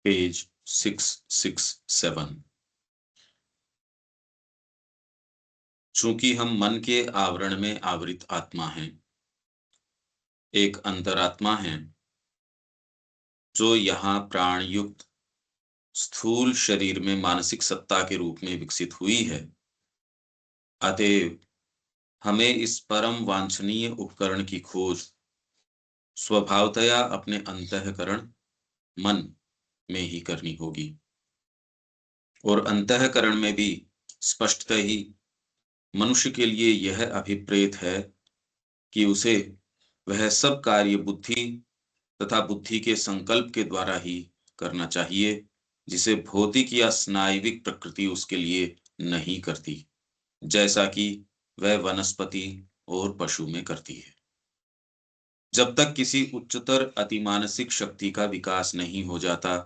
Page 667। चूंकि हम मन के आवरण में आवृत आत्मा हैं, एक अंतरात्मा है जो यहाँ प्राण युक्त स्थूल शरीर में मानसिक सत्ता के रूप में विकसित हुई है। अतएव हमें इस परम वांछनीय उपकरण की खोज स्वभावतया अपने अंतःकरण मन में ही करनी होगी, और अंतःकरण में भी स्पष्टतः ही मनुष्य के लिए यह अभिप्रेत है कि उसे वह सब कार्य बुद्धि तथा बुद्धि के संकल्प के द्वारा ही करना चाहिए जिसे भौतिक या स्नायविक प्रकृति उसके लिए नहीं करती, जैसा कि वह वनस्पति और पशु में करती है। जब तक किसी उच्चतर अतिमानसिक शक्ति का विकास नहीं हो जाता,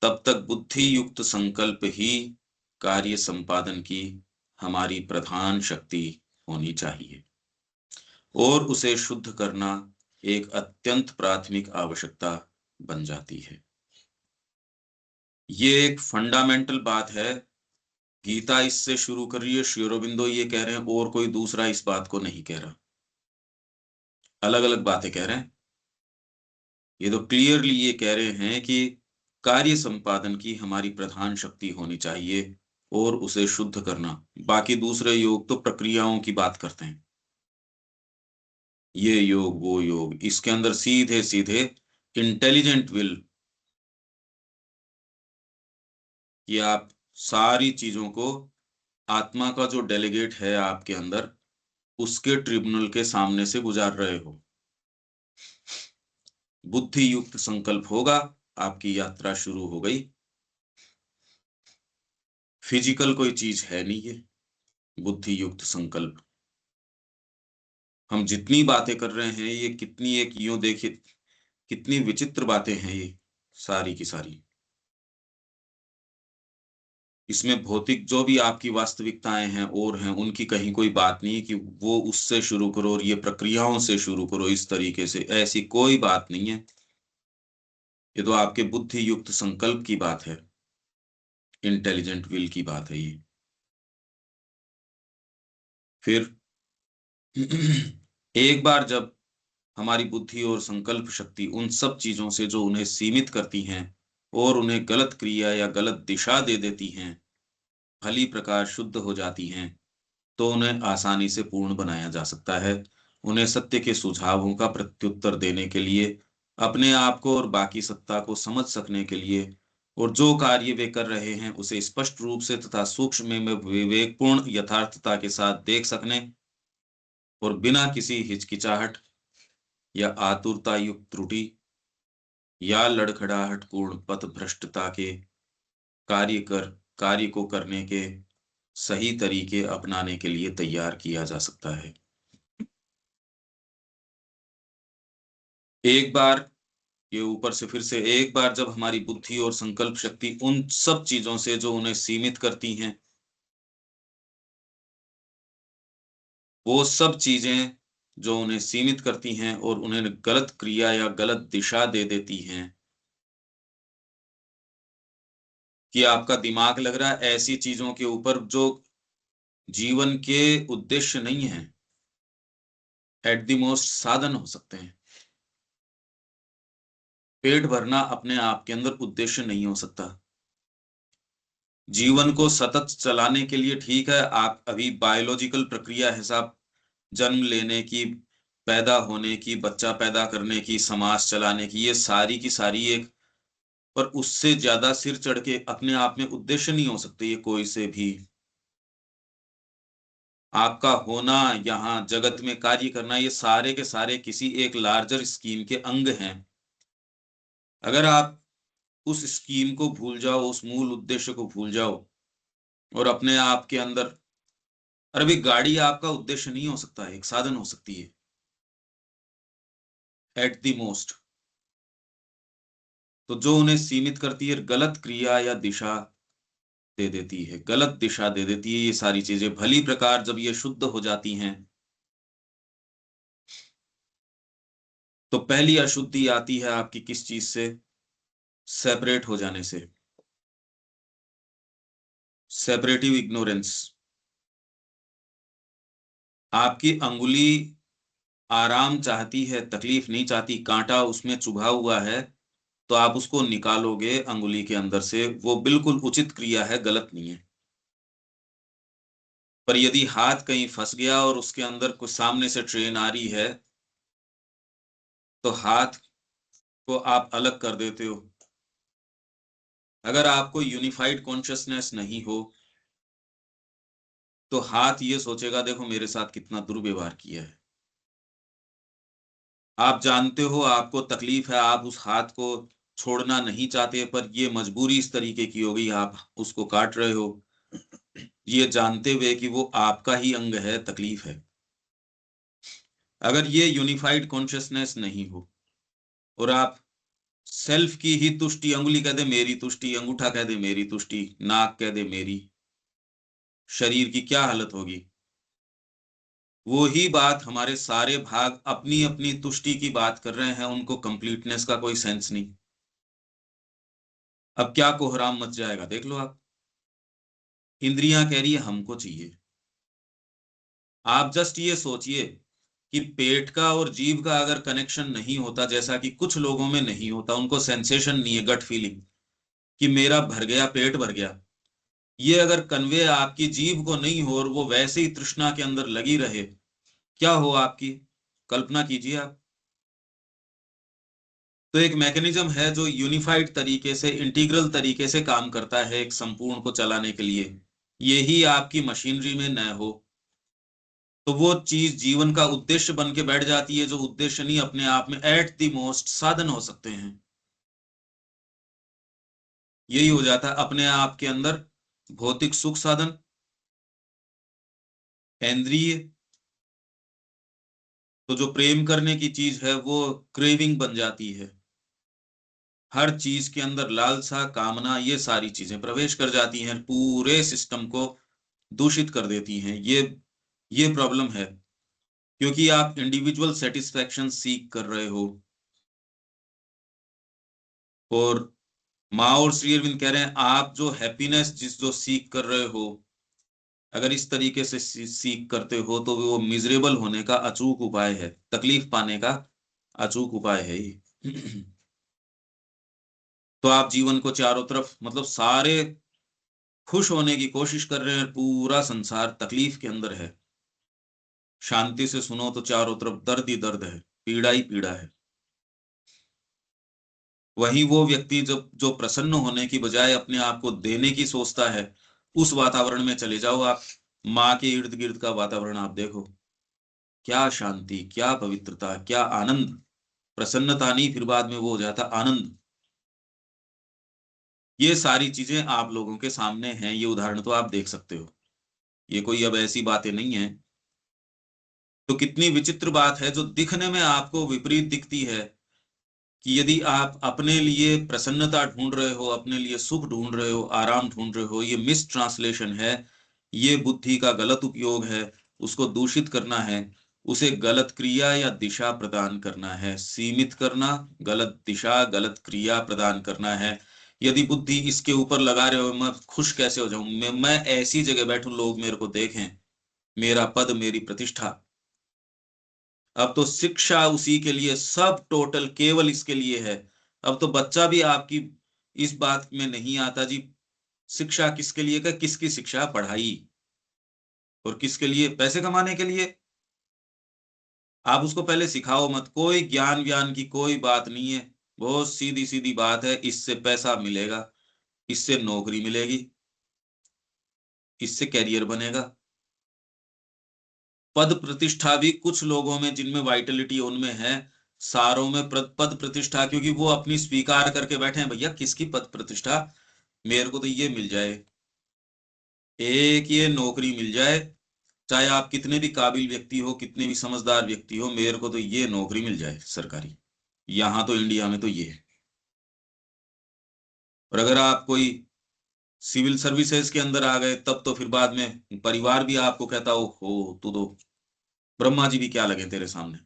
तब तक बुद्धि युक्त संकल्प ही कार्य संपादन की हमारी प्रधान शक्ति होनी चाहिए, और उसे शुद्ध करना एक अत्यंत प्राथमिक आवश्यकता बन जाती है। ये एक फंडामेंटल बात है। गीता इससे शुरू कर रही है, श्री अरबिंदो ये कह रहे हैं, और कोई दूसरा इस बात को नहीं कह रहा। अलग अलग बातें कह रहे हैं। ये तो क्लियरली ये कह रहे हैं कि कार्य संपादन की हमारी प्रधान शक्ति होनी चाहिए और उसे शुद्ध करना। बाकी दूसरे योग तो प्रक्रियाओं की बात करते हैं, ये योग वो योग, इसके अंदर सीधे सीधे इंटेलिजेंट विल कि आप सारी चीजों को आत्मा का जो डेलीगेट है आपके अंदर, उसके ट्रिब्यूनल के सामने से गुजार रहे हो। बुद्धि युक्त संकल्प होगा, आपकी यात्रा शुरू हो गई। फिजिकल कोई चीज है नहीं ये बुद्धि युक्त संकल्प। हम जितनी बातें कर रहे हैं ये कितनी, एक यूं देखिए कितनी विचित्र बातें हैं ये सारी की सारी। इसमें भौतिक जो भी आपकी वास्तविकताएं हैं और हैं, उनकी कहीं कोई बात नहीं कि वो उससे शुरू करो और ये प्रक्रियाओं से शुरू करो इस तरीके से, ऐसी कोई बात नहीं है। ये तो आपके बुद्धि युक्त संकल्प की बात है, इंटेलिजेंट विल की बात है ये। फिर एक बार जब हमारी बुद्धि और संकल्प शक्ति उन सब चीजों से जो उन्हें सीमित करती हैं और उन्हें गलत क्रिया या गलत दिशा दे देती हैं, भली प्रकार शुद्ध हो जाती हैं, तो उन्हें आसानी से पूर्ण बनाया जा सकता है। उन्हें सत्य के सुझावों का प्रत्युत्तर देने के लिए, अपने आप को और बाकी सत्ता को समझ सकने के लिए, और जो कार्य वे कर रहे हैं उसे स्पष्ट रूप से तथा सूक्ष्म में विवेकपूर्ण यथार्थता के साथ देख सकने, और बिना किसी हिचकिचाहट या आतुरता युक्त त्रुटि या लड़खड़ाहटपूर्ण पथभ्रष्टता के कार्य को करने के सही तरीके अपनाने के लिए तैयार किया जा सकता है। एक बार, ये ऊपर से फिर से, एक बार जब हमारी बुद्धि और संकल्प शक्ति उन सब चीजों से जो उन्हें सीमित करती हैं, वो सब चीजें जो उन्हें सीमित करती हैं और उन्हें गलत क्रिया या गलत दिशा दे देती हैं, कि आपका दिमाग लग रहा है ऐसी चीजों के ऊपर जो जीवन के उद्देश्य नहीं है, एट द मोस्ट साधन हो सकते हैं। पेट भरना अपने आप के अंदर उद्देश्य नहीं हो सकता। जीवन को सतत चलाने के लिए ठीक है, आप अभी बायोलॉजिकल प्रक्रिया हिसाब, जन्म लेने की, पैदा होने की, बच्चा पैदा करने की, समाज चलाने की, ये सारी की सारी एक, पर उससे ज्यादा सिर चढ़ के अपने आप में उद्देश्य नहीं हो सकते ये कोई से भी। आपका होना, यहाँ जगत में कार्य करना, ये सारे के सारे किसी एक लार्जर स्कीम के अंग हैं। अगर आप उस स्कीम को भूल जाओ, उस मूल उद्देश्य को भूल जाओ और अपने आप के अंदर, अरे भाई गाड़ी आपका उद्देश्य नहीं हो सकता है, एक साधन हो सकती है एट द मोस्ट। तो जो उन्हें सीमित करती है, गलत क्रिया या दिशा दे देती है, गलत दिशा दे देती है, ये सारी चीजें भली प्रकार जब ये शुद्ध हो जाती हैं, तो पहली अशुद्धि आती है आपकी किस चीज से? सेपरेट हो जाने से, सेपरेटिव इग्नोरेंस। आपकी अंगुली आराम चाहती है, तकलीफ नहीं चाहती, कांटा उसमें चुभा हुआ है, तो आप उसको निकालोगे अंगुली के अंदर से, वो बिल्कुल उचित क्रिया है, गलत नहीं है। पर यदि हाथ कहीं फंस गया और उसके अंदर कुछ सामने से ट्रेन आ रही है, तो हाथ को आप अलग कर देते हो। अगर आपको यूनिफाइड कॉन्शियसनेस नहीं हो, तो हाथ ये सोचेगा देखो मेरे साथ कितना दुर्व्यवहार किया है। आप जानते हो आपको तकलीफ है, आप उस हाथ को छोड़ना नहीं चाहते, पर ये मजबूरी इस तरीके की हो गई, आप उसको काट रहे हो, ये जानते हुए कि वो आपका ही अंग है, तकलीफ है। अगर ये यूनिफाइड कॉन्शियसनेस नहीं हो और आप सेल्फ की ही तुष्टि, अंगुली कह दे मेरी तुष्टि, अंगूठा कह दे मेरी तुष्टि, नाक कह दे मेरी, शरीर की क्या हालत होगी। वो ही बात हमारे सारे भाग अपनी अपनी तुष्टि की बात कर रहे हैं, उनको कंप्लीटनेस का कोई सेंस नहीं। अब क्या कोहराम मच जाएगा देख लो आप। इंद्रियां कह रही है हमको चाहिए। आप जस्ट ये सोचिए कि पेट का और जीभ का अगर कनेक्शन नहीं होता, जैसा कि कुछ लोगों में नहीं होता, उनको सेंसेशन नहीं है, गट फीलिंग कि मेरा भर गया, पेट भर गया, ये अगर कन्वे आपकी जीभ को नहीं हो और वो वैसे ही तृष्णा के अंदर लगी रहे, क्या हो आपकी, कल्पना कीजिए आप। तो एक मैकेनिज्म है जो यूनिफाइड तरीके से, इंटीग्रल तरीके से काम करता है एक संपूर्ण को चलाने के लिए। यही आपकी मशीनरी में न हो, तो वो चीज जीवन का उद्देश्य बन के बैठ जाती है, जो उद्देश्य नहीं, अपने आप में एट द मोस्ट साधन हो सकते हैं। यही हो जाता है अपने आप के अंदर, भौतिक सुख साधन, इंद्रिय, तो जो प्रेम करने की चीज है वो क्रेविंग बन जाती है। हर चीज के अंदर लालसा, कामना, ये सारी चीजें प्रवेश कर जाती हैं, पूरे सिस्टम को दूषित कर देती हैं। ये प्रॉब्लम है, क्योंकि आप इंडिविजुअल सेटिस्फैक्शन सीख कर रहे हो। और माँ और श्री अरविंद कह रहे हैं आप जो हैप्पीनेस जिस जो सीख कर रहे हो, अगर इस तरीके से सीख करते हो, तो वो मिजरेबल होने का अचूक उपाय है, तकलीफ पाने का अचूक उपाय है ये। तो आप जीवन को चारों तरफ, मतलब सारे खुश होने की कोशिश कर रहे हैं, पूरा संसार तकलीफ के अंदर है। शांति से सुनो तो चारों तरफ दर्द ही दर्द है, पीड़ा ही पीड़ा है। वही वो व्यक्ति जो प्रसन्न होने की बजाय अपने आप को देने की सोचता है, उस वातावरण में चले जाओ आप। माँ के इर्द गिर्द का वातावरण आप देखो, क्या शांति, क्या पवित्रता, क्या आनंद। प्रसन्नता नहीं, फिर बाद में वो हो जाता आनंद। ये सारी चीजें आप लोगों के सामने हैं, ये उदाहरण तो आप देख सकते हो, ये कोई अब ऐसी बातें नहीं है। तो कितनी विचित्र बात है जो दिखने में आपको विपरीत दिखती है, कि यदि आप अपने लिए प्रसन्नता ढूंढ रहे हो, अपने लिए सुख ढूंढ रहे हो, आराम ढूंढ रहे हो, ये मिस ट्रांसलेशन है, ये बुद्धि का गलत उपयोग है। उसको दूषित करना है, उसे गलत क्रिया या दिशा प्रदान करना है, सीमित करना, गलत दिशा, गलत क्रिया प्रदान करना है। यदि बुद्धि इसके ऊपर लगा रहे हो मैं खुश कैसे हो जाऊं, मैं ऐसी जगह बैठूं लोग मेरे को देखें, मेरा पद, मेरी प्रतिष्ठा। अब तो शिक्षा उसी के लिए, सब टोटल केवल इसके लिए है। अब तो बच्चा भी आपकी इस बात में नहीं आता जी, शिक्षा किसके लिए का, किसकी शिक्षा, पढ़ाई, और किसके लिए, पैसे कमाने के लिए। आप उसको पहले सिखाओ मत, कोई ज्ञान व्यान की कोई बात नहीं है, बहुत सीधी सीधी बात है, इससे पैसा मिलेगा, इससे नौकरी मिलेगी, इससे कैरियर बनेगा। पद प्रतिष्ठा भी कुछ लोगों में जिनमें वाइटलिटी उनमें है, सारों में पद प्रतिष्ठा, क्योंकि वो अपनी स्वीकार करके बैठे हैं, भैया किसकी पद प्रतिष्ठा, मेरे को तो ये मिल जाए, एक ये नौकरी मिल जाए, चाहे आप कितने भी काबिल व्यक्ति हो, कितने भी समझदार व्यक्ति हो, मेरे को तो ये नौकरी मिल जाए सरकारी। यहाँ तो इंडिया में तो ये है। और अगर आप कोई सिविल सर्विसेज के अंदर आ गए, तब तो फिर बाद में परिवार भी आपको कहता हो तू तो ब्रह्मा जी भी क्या लगे तेरे सामने।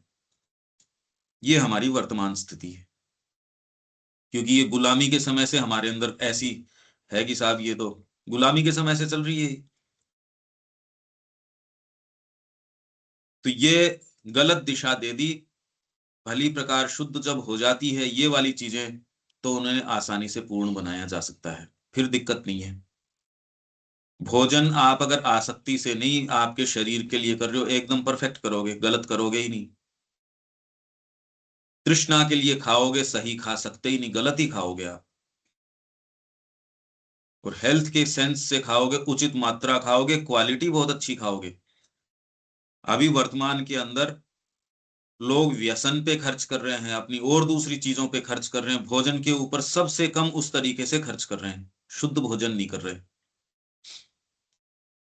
ये हमारी वर्तमान स्थिति है। क्योंकि ये गुलामी के समय से हमारे अंदर ऐसी है कि साहब ये तो गुलामी के समय से चल रही है। तो ये गलत दिशा दे दी। भली प्रकार शुद्ध जब हो जाती है ये वाली चीजें, तो उन्हें आसानी से पूर्ण बनाया जा सकता है, फिर दिक्कत नहीं है। भोजन आप अगर आसक्ति से नहीं, आपके शरीर के लिए कर रहे हो, एकदम परफेक्ट करोगे, गलत करोगे ही नहीं। तृष्णा के लिए खाओगे, सही खा सकते ही नहीं, गलत ही खाओगे आप। और हेल्थ के सेंस से खाओगे, उचित मात्रा खाओगे, क्वालिटी बहुत अच्छी खाओगे। अभी वर्तमान के अंदर लोग व्यसन पे खर्च कर रहे हैं, अपनी और दूसरी चीजों पे खर्च कर रहे हैं, भोजन के ऊपर सबसे कम उस तरीके से खर्च कर रहे हैं, शुद्ध भोजन नहीं कर रहे।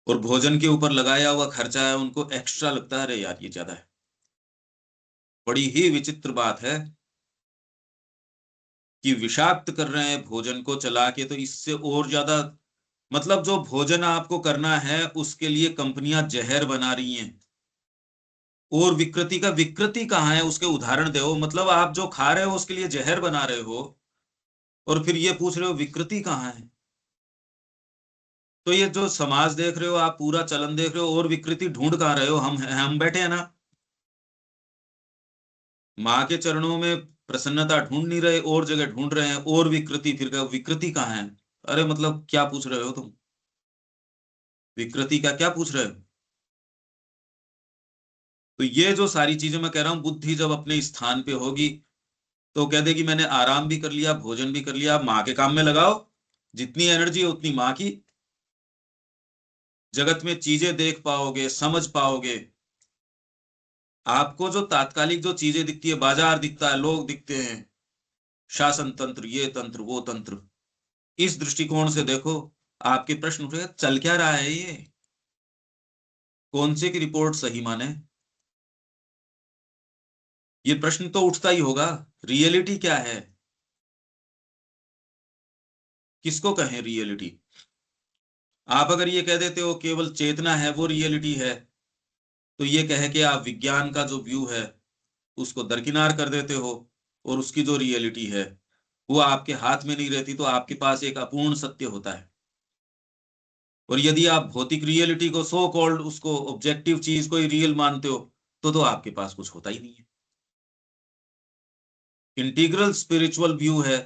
और भोजन के ऊपर लगाया हुआ खर्चा है उनको एक्स्ट्रा लगता है, अरे यार ये ज्यादा है। बड़ी ही विचित्र बात है कि विषाक्त कर रहे हैं भोजन को चला के, तो इससे और ज्यादा, मतलब जो भोजन आपको करना है उसके लिए कंपनियां जहर बना रही हैं। और विकृति का, विकृति कहाँ है उसके उदाहरण दो, मतलब आप जो खा रहे हो उसके लिए जहर बना रहे हो, और फिर ये पूछ रहे हो विकृति कहाँ है। तो ये जो समाज देख रहे हो आप, पूरा चलन देख रहे हो, और विकृति ढूंढ कहाँ रहे हो? हम बैठे हैं ना, माँ के चरणों में प्रसन्नता ढूंढ नहीं रहे, और जगह ढूंढ रहे हैं, और विकृति, फिर विकृति कहाँ है? अरे मतलब क्या पूछ रहे हो तुम? विकृति का क्या पूछ रहे हो? तो ये जो सारी चीजें मैं कह रहा हूं, बुद्धि जब अपने स्थान पे होगी तो कह देगी मैंने आराम भी कर लिया, भोजन भी कर लिया, आप माँ के काम में लगाओ, जितनी एनर्जी है उतनी माँ की। जगत में चीजें देख पाओगे, समझ पाओगे। आपको जो तात्कालिक जो चीजें दिखती है, बाजार दिखता है, लोग दिखते हैं, शासन तंत्र, ये तंत्र, वो तंत्र, इस दृष्टिकोण से देखो। आपके प्रश्न उठेगा चल क्या रहा है ये, कौन से की रिपोर्ट सही माने? ये प्रश्न तो उठता ही होगा। रियलिटी क्या है? किसको कहें रियलिटी? आप अगर ये कह देते हो केवल चेतना है वो रियलिटी है, तो ये कह के आप विज्ञान का जो व्यू है उसको दरकिनार कर देते हो, और उसकी जो रियलिटी है वो आपके हाथ में नहीं रहती, तो आपके पास एक अपूर्ण सत्य होता है। और यदि आप भौतिक रियलिटी को, सो कॉल्ड उसको ऑब्जेक्टिव चीज को ही रियल मानते हो, तो आपके पास कुछ होता ही नहीं है। इंटीग्रल स्पिरिचुअल व्यू है,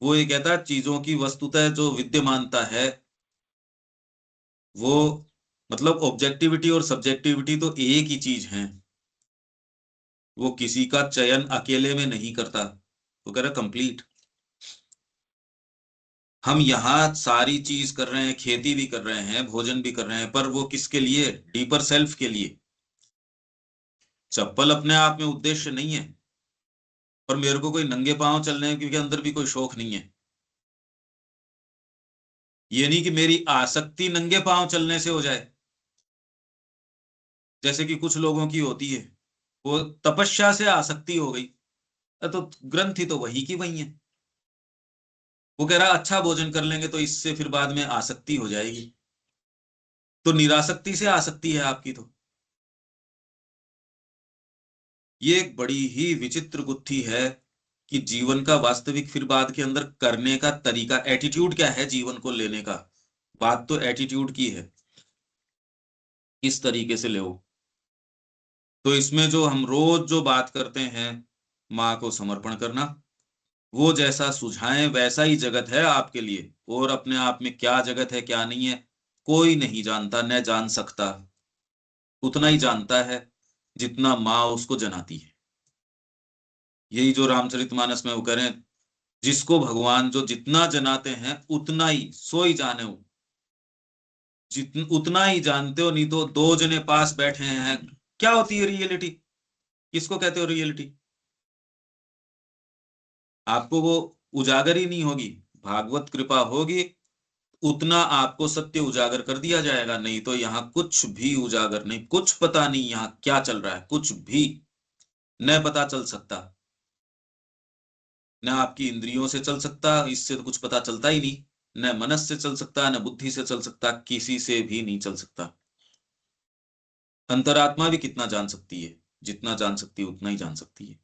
वो ये कहता है चीजों की वस्तुतः जो विद्यमानता है वो, मतलब ऑब्जेक्टिविटी और सब्जेक्टिविटी तो एक ही चीज है। वो किसी का चयन अकेले में नहीं करता, वो कह रहा कंप्लीट। हम यहाँ सारी चीज कर रहे हैं, खेती भी कर रहे हैं, भोजन भी कर रहे हैं, पर वो किसके लिए? डीपर सेल्फ के लिए। चप्पल अपने आप में उद्देश्य नहीं है, पर मेरे को कोई नंगे पांव चलने के अंदर भी कोई शौक नहीं है। ये नहीं कि मेरी आसक्ति नंगे पांव चलने से हो जाए, जैसे कि कुछ लोगों की होती है, वो तपस्या से आसक्ति हो गई। तो ग्रंथि तो वही की वही है। वो कह रहा अच्छा भोजन कर लेंगे तो इससे फिर बाद में आसक्ति हो जाएगी, तो निरासक्ति से आसक्ति है आपकी तो। ये एक बड़ी ही विचित्र गुत्थी है कि जीवन का वास्तविक फिर बाद के अंदर करने का तरीका, एटीट्यूड क्या है जीवन को लेने का। बात तो एटीट्यूड की है, किस तरीके से ले। तो इसमें जो हम रोज जो बात करते हैं, माँ को समर्पण करना, वो जैसा सुझाएं वैसा ही जगत है आपके लिए, और अपने आप में क्या जगत है क्या नहीं है कोई नहीं जानता, न जान सकता। उतना ही जानता है जितना माँ उसको जनाती है। यही जो रामचरितमानस में वो करें, जिसको भगवान जो जितना जनाते हैं उतना ही सो ही जाने हो, उतना ही जानते हो, नहीं तो दो जने पास बैठे हैं, क्या होती है रियलिटी? किसको कहते हो रियलिटी? आपको वो उजागर ही नहीं होगी। भागवत कृपा होगी, उतना आपको सत्य उजागर कर दिया जाएगा, नहीं तो यहाँ कुछ भी उजागर नहीं, कुछ पता नहीं यहाँ क्या चल रहा है, कुछ भी न पता चल सकता। न आपकी इंद्रियों से चल सकता, इससे तो कुछ पता चलता ही नहीं। न मनस से चल सकता, न बुद्धि से चल सकता, किसी से भी नहीं चल सकता। अंतरात्मा भी कितना जान सकती है? जितना जान सकती है उतना ही जान सकती है।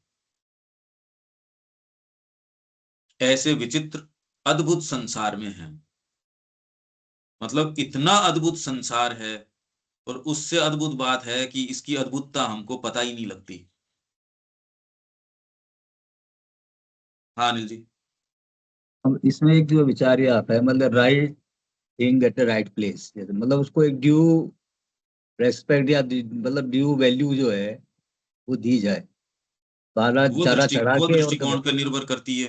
ऐसे विचित्र अद्भुत संसार में हैं। मतलब इतना अद्भुत संसार है, और उससे अद्भुत बात है कि इसकी अद्भुतता हमको पता ही नहीं लगती। हाँ अनिल जी। अब इसमें एक जो विचार ये आता है, मतलब right thing at the right place, मतलब उसको एक ड्यू रेस्पेक्ट या मतलब ड्यू वैल्यू जो है वो दी जाए। सारा चारा चढ़ा वो के और दृष्टिकोण पे निर्भर करती है।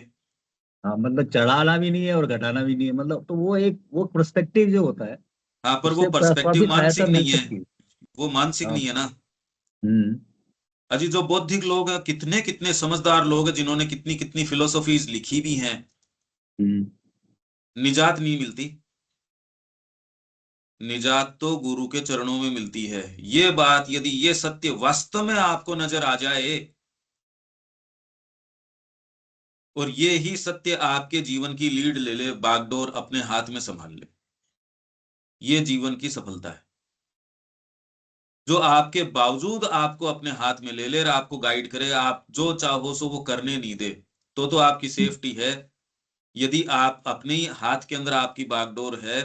हाँ, मतलब चढ़ाना भी नहीं है और घटाना भी नहीं है, मतलब तो वो एक वो पर्सपेक्टिव जो होता है हाँ, पर वो उससे पर्सपेक्टिव काफी सहायता मानसिक मिल नहीं है। सकती है। वो मानसिक हाँ। नहीं है ना। हम्म। अजी जो बौद्धिक लोग हैं, कितने कितने समझदार लोग हैं जिन्होंने कितनी कितनी फिलोसॉफीज लिखी भी हैं, हम्म। निजात नहीं मिलती। निजात तो गुरु के चरणों में मिलती है। ये बात, यदि ये सत्य वास्तव में आपको नजर आ जाए, और ये ही सत्य आपके जीवन की लीड ले ले, बागडोर अपने हाथ में संभाल ले, ये जीवन की सफलता है। जो आपके बावजूद आपको अपने हाथ में ले ले और आपको गाइड करे, आप जो चाहो सो वो करने नहीं दे, तो आपकी सेफ्टी है। यदि आप अपने ही हाथ के अंदर आपकी बागडोर है,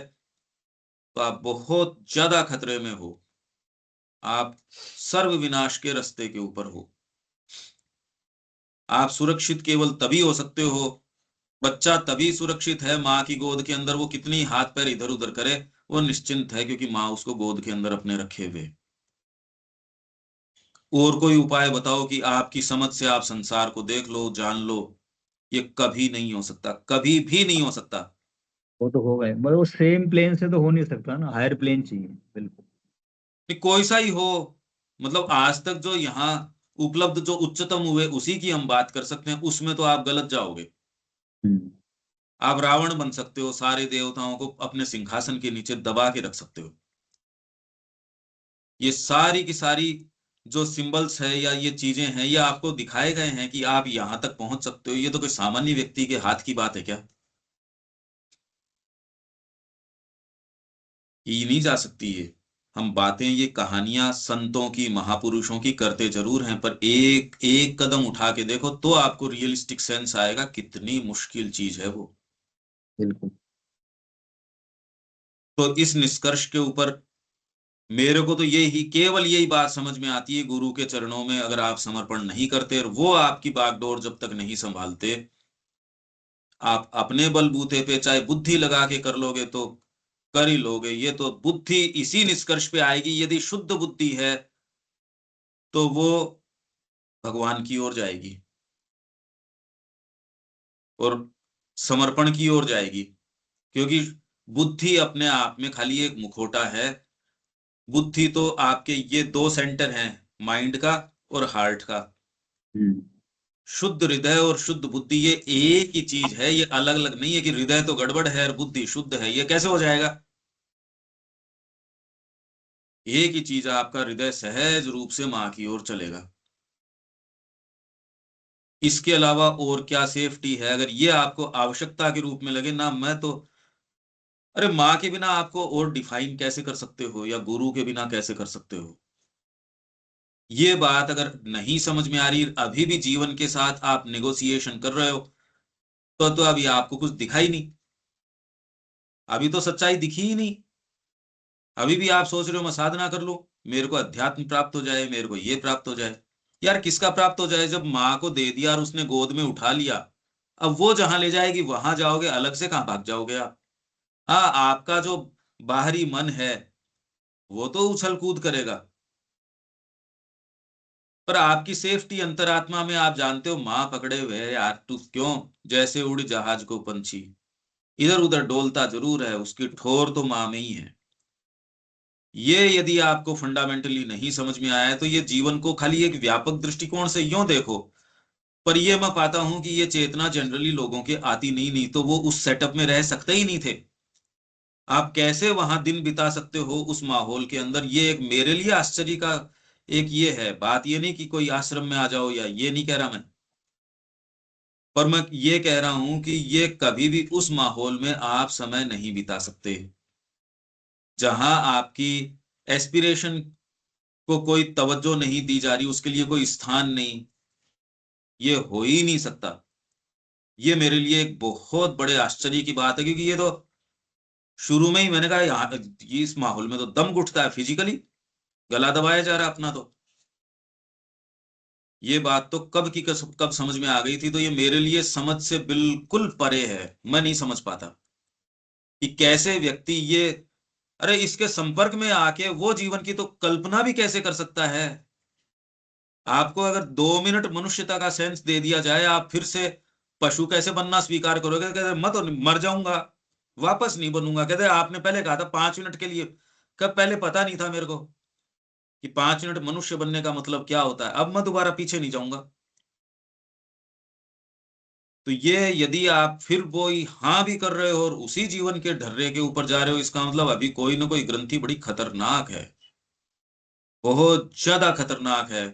तो आप बहुत ज्यादा खतरे में हो। आप सर्व विनाश के रास्ते के ऊपर हो। आप सुरक्षित केवल तभी हो सकते हो, बच्चा तभी सुरक्षित है माँ की गोद के अंदर, वो कितनी हाथ पैर इधर उधर करे, वो निश्चिंत है क्योंकि माँ उसको गोद के अंदर अपने रखे हुए। और कोई उपाय बताओ कि आपकी समझ से आप संसार को देख लो, जान लो, ये कभी नहीं हो सकता, कभी भी नहीं हो सकता। वो तो होगा ही, मतलब वो सेम प्लेन से तो हो नहीं सकता ना, हायर प्लेन चाहिए बिल्कुल। नहीं, कोई सा ही हो। मतलब आज तक जो यहाँ उपलब्ध जो उच्चतम हुए उसी की हम बात कर सकते हैं, उसमें तो आप गलत जाओगे। हम्म। आप रावण बन सकते हो, सारे देवताओं को अपने सिंहासन के नीचे दबा के रख सकते हो। ये सारी की सारी जो सिंबल्स है या ये चीजें हैं, ये आपको दिखाए गए हैं कि आप यहां तक पहुंच सकते हो। ये तो कोई सामान्य व्यक्ति के हाथ की बात है क्या? ये नहीं जा सकती है। हम बातें, ये कहानियां संतों की, महापुरुषों की करते जरूर हैं, पर एक एक कदम उठा के देखो तो आपको रियलिस्टिक सेंस आएगा, कितनी मुश्किल चीज है वो। बिल्कुल। तो इस निष्कर्ष के ऊपर मेरे को तो यही, केवल यही बात समझ में आती है, गुरु के चरणों में अगर आप समर्पण नहीं करते और वो आपकी बागडोर जब तक नहीं संभालते, आप अपने बलबूते पे चाहे बुद्धि लगा के कर लोगे तो कर ही लोगे। ये तो बुद्धि इसी निष्कर्ष पे आएगी, यदि शुद्ध बुद्धि है तो वो भगवान की ओर जाएगी और समर्पण की ओर जाएगी। क्योंकि बुद्धि अपने आप में खाली एक मुखौटा है। बुद्धि तो आपके ये दो सेंटर हैं, माइंड का और हार्ट का। हम्म। शुद्ध हृदय और शुद्ध बुद्धि ये एक ही चीज है, ये अलग अलग नहीं है कि हृदय तो गड़बड़ है और बुद्धि शुद्ध है, ये कैसे हो जाएगा? एक ही चीज है, आपका हृदय सहज रूप से मां की ओर चलेगा। इसके अलावा और क्या सेफ्टी है? अगर ये आपको आवश्यकता के रूप में लगे ना, मैं तो, अरे माँ के बिना आपको और डिफाइन कैसे कर सकते हो, या गुरु के बिना कैसे कर सकते हो? ये बात अगर नहीं समझ में आ रही, अभी भी जीवन के साथ आप नेगोशिएशन कर रहे हो, तो अभी आपको कुछ दिखा ही नहीं। अभी तो सच्चाई दिखी ही नहीं। अभी भी आप सोच रहे हो मैं साधना कर लूं, मेरे को अध्यात्म प्राप्त हो जाए, मेरे को ये प्राप्त हो जाए। यार किसका प्राप्त हो जाए? जब माँ को दे दिया और उसने गोद में उठा लिया, अब वो जहां ले जाएगी वहां जाओगे, अलग से कहां भाग जाओगे आप? हाँ, आपका जो बाहरी मन है वो तो उछल कूद करेगा, पर आपकी सेफ्टी अंतरात्मा में, आप जानते हो माँ पकड़े हुए है यार, तू क्यों जैसे उड़ जहाज को पंछी, इधर उधर डोलता जरूर है, उसकी ठोर तो माँ में ही है। ये यदि आपको फंडामेंटली नहीं समझ में आया है, तो ये जीवन को खाली एक व्यापक दृष्टिकोण से यूं देखो। पर ये मैं पाता हूं कि ये चेतना जनरली लोगों के आती नहीं, नहीं तो वो उस सेटअप में रह सकते ही नहीं थे। आप कैसे वहां दिन बिता सकते हो उस माहौल के अंदर? ये एक मेरे लिए आश्चर्य का एक ये है बात। ये नहीं कि कोई आश्रम में आ जाओ, या ये नहीं कह रहा मैं, पर मैं ये कह रहा हूं कि ये कभी भी उस माहौल में आप समय नहीं बिता सकते जहां आपकी एस्पिरेशन को कोई तवज्जो नहीं दी जा रही, उसके लिए कोई स्थान नहीं। ये हो ही नहीं सकता। ये मेरे लिए एक बहुत बड़े आश्चर्य की बात है, क्योंकि ये तो शुरू में ही मैंने कहा ये इस माहौल में तो दम घुटता है, फिजिकली गला दबाया जा रहा है अपना। तो ये बात तो कब समझ में आ गई थी, तो ये मेरे लिए समझ से बिल्कुल परे है। मैं नहीं समझ पाता कि कैसे व्यक्ति ये, अरे इसके संपर्क में आके वो जीवन की तो कल्पना भी कैसे कर सकता है। आपको अगर 2 मिनट मनुष्यता का सेंस दे दिया जाए, आप फिर से पशु कैसे बनना स्वीकार करोगे? कहते मत, मर जाऊंगा, वापस नहीं बनूंगा। कहते आपने पहले कहा था 5 मिनट के लिए, कब पहले पता नहीं था मेरे को कि 5 मिनट मनुष्य बनने का मतलब क्या होता है। अब मैं दोबारा पीछे नहीं जाऊंगा। तो ये यदि आप फिर वही हाँ भी कर रहे हो और उसी जीवन के ढर्रे के ऊपर जा रहे हो, इसका मतलब अभी कोई ना कोई ग्रंथि बड़ी खतरनाक है, बहुत ज्यादा खतरनाक है।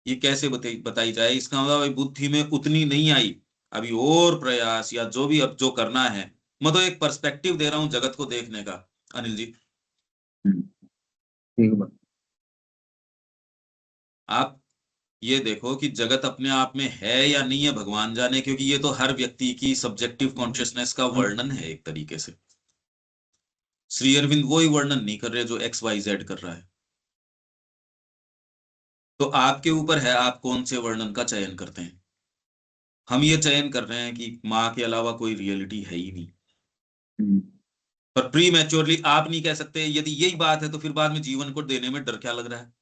ये कैसे बताई जाए? इसका मतलब अभी बुद्धि में उतनी नहीं आई, अभी और प्रयास या जो भी अब जो करना है। मैं तो एक पर्सपेक्टिव दे रहा हूं जगत को देखने का, अनिल जी। ठीक है। आप ये देखो कि जगत अपने आप में है या नहीं है, भगवान जाने, क्योंकि ये तो हर व्यक्ति की सब्जेक्टिव कॉन्शियसनेस का वर्णन है एक तरीके से। श्री अरविंद वो ही वर्णन नहीं कर रहे जो एक्स वाई जेड कर रहा है। तो आपके ऊपर है आप कौन से वर्णन का चयन करते हैं। हम ये चयन कर रहे हैं कि माँ के अलावा कोई रियलिटी है ही नहीं। पर प्री मैच्योरली आप नहीं कह सकते। यदि यही बात है तो फिर बाद में जीवन को देने में डर क्या लग रहा है?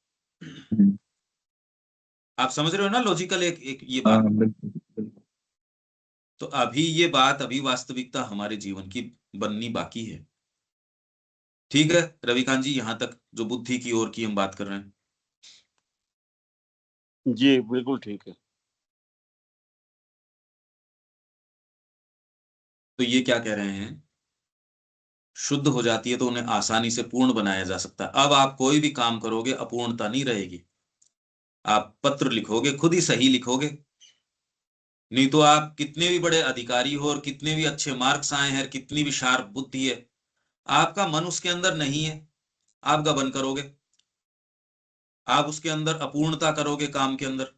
आप समझ रहे हो ना लॉजिकल एक ये हाँ, बात। बिल्कुल बिल्कुल। तो अभी ये बात, अभी वास्तविकता हमारे जीवन की बननी बाकी है। ठीक है रविकांत जी, यहां तक जो बुद्धि की ओर की हम बात कर रहे हैं। जी बिल्कुल ठीक है। तो ये क्या कह रहे हैं, शुद्ध हो जाती है तो उन्हें आसानी से पूर्ण बनाया जा सकता है। अब आप कोई भी काम करोगे अपूर्णता नहीं रहेगी। आप पत्र लिखोगे खुद ही सही लिखोगे, नहीं तो आप कितने भी बड़े अधिकारी हो और कितने भी अच्छे मार्क्स आए हैं, कितनी भी शार्प बुद्धि है, आपका मन उसके अंदर नहीं है, आप गबन करोगे, आप उसके अंदर अपूर्णता करोगे काम के अंदर।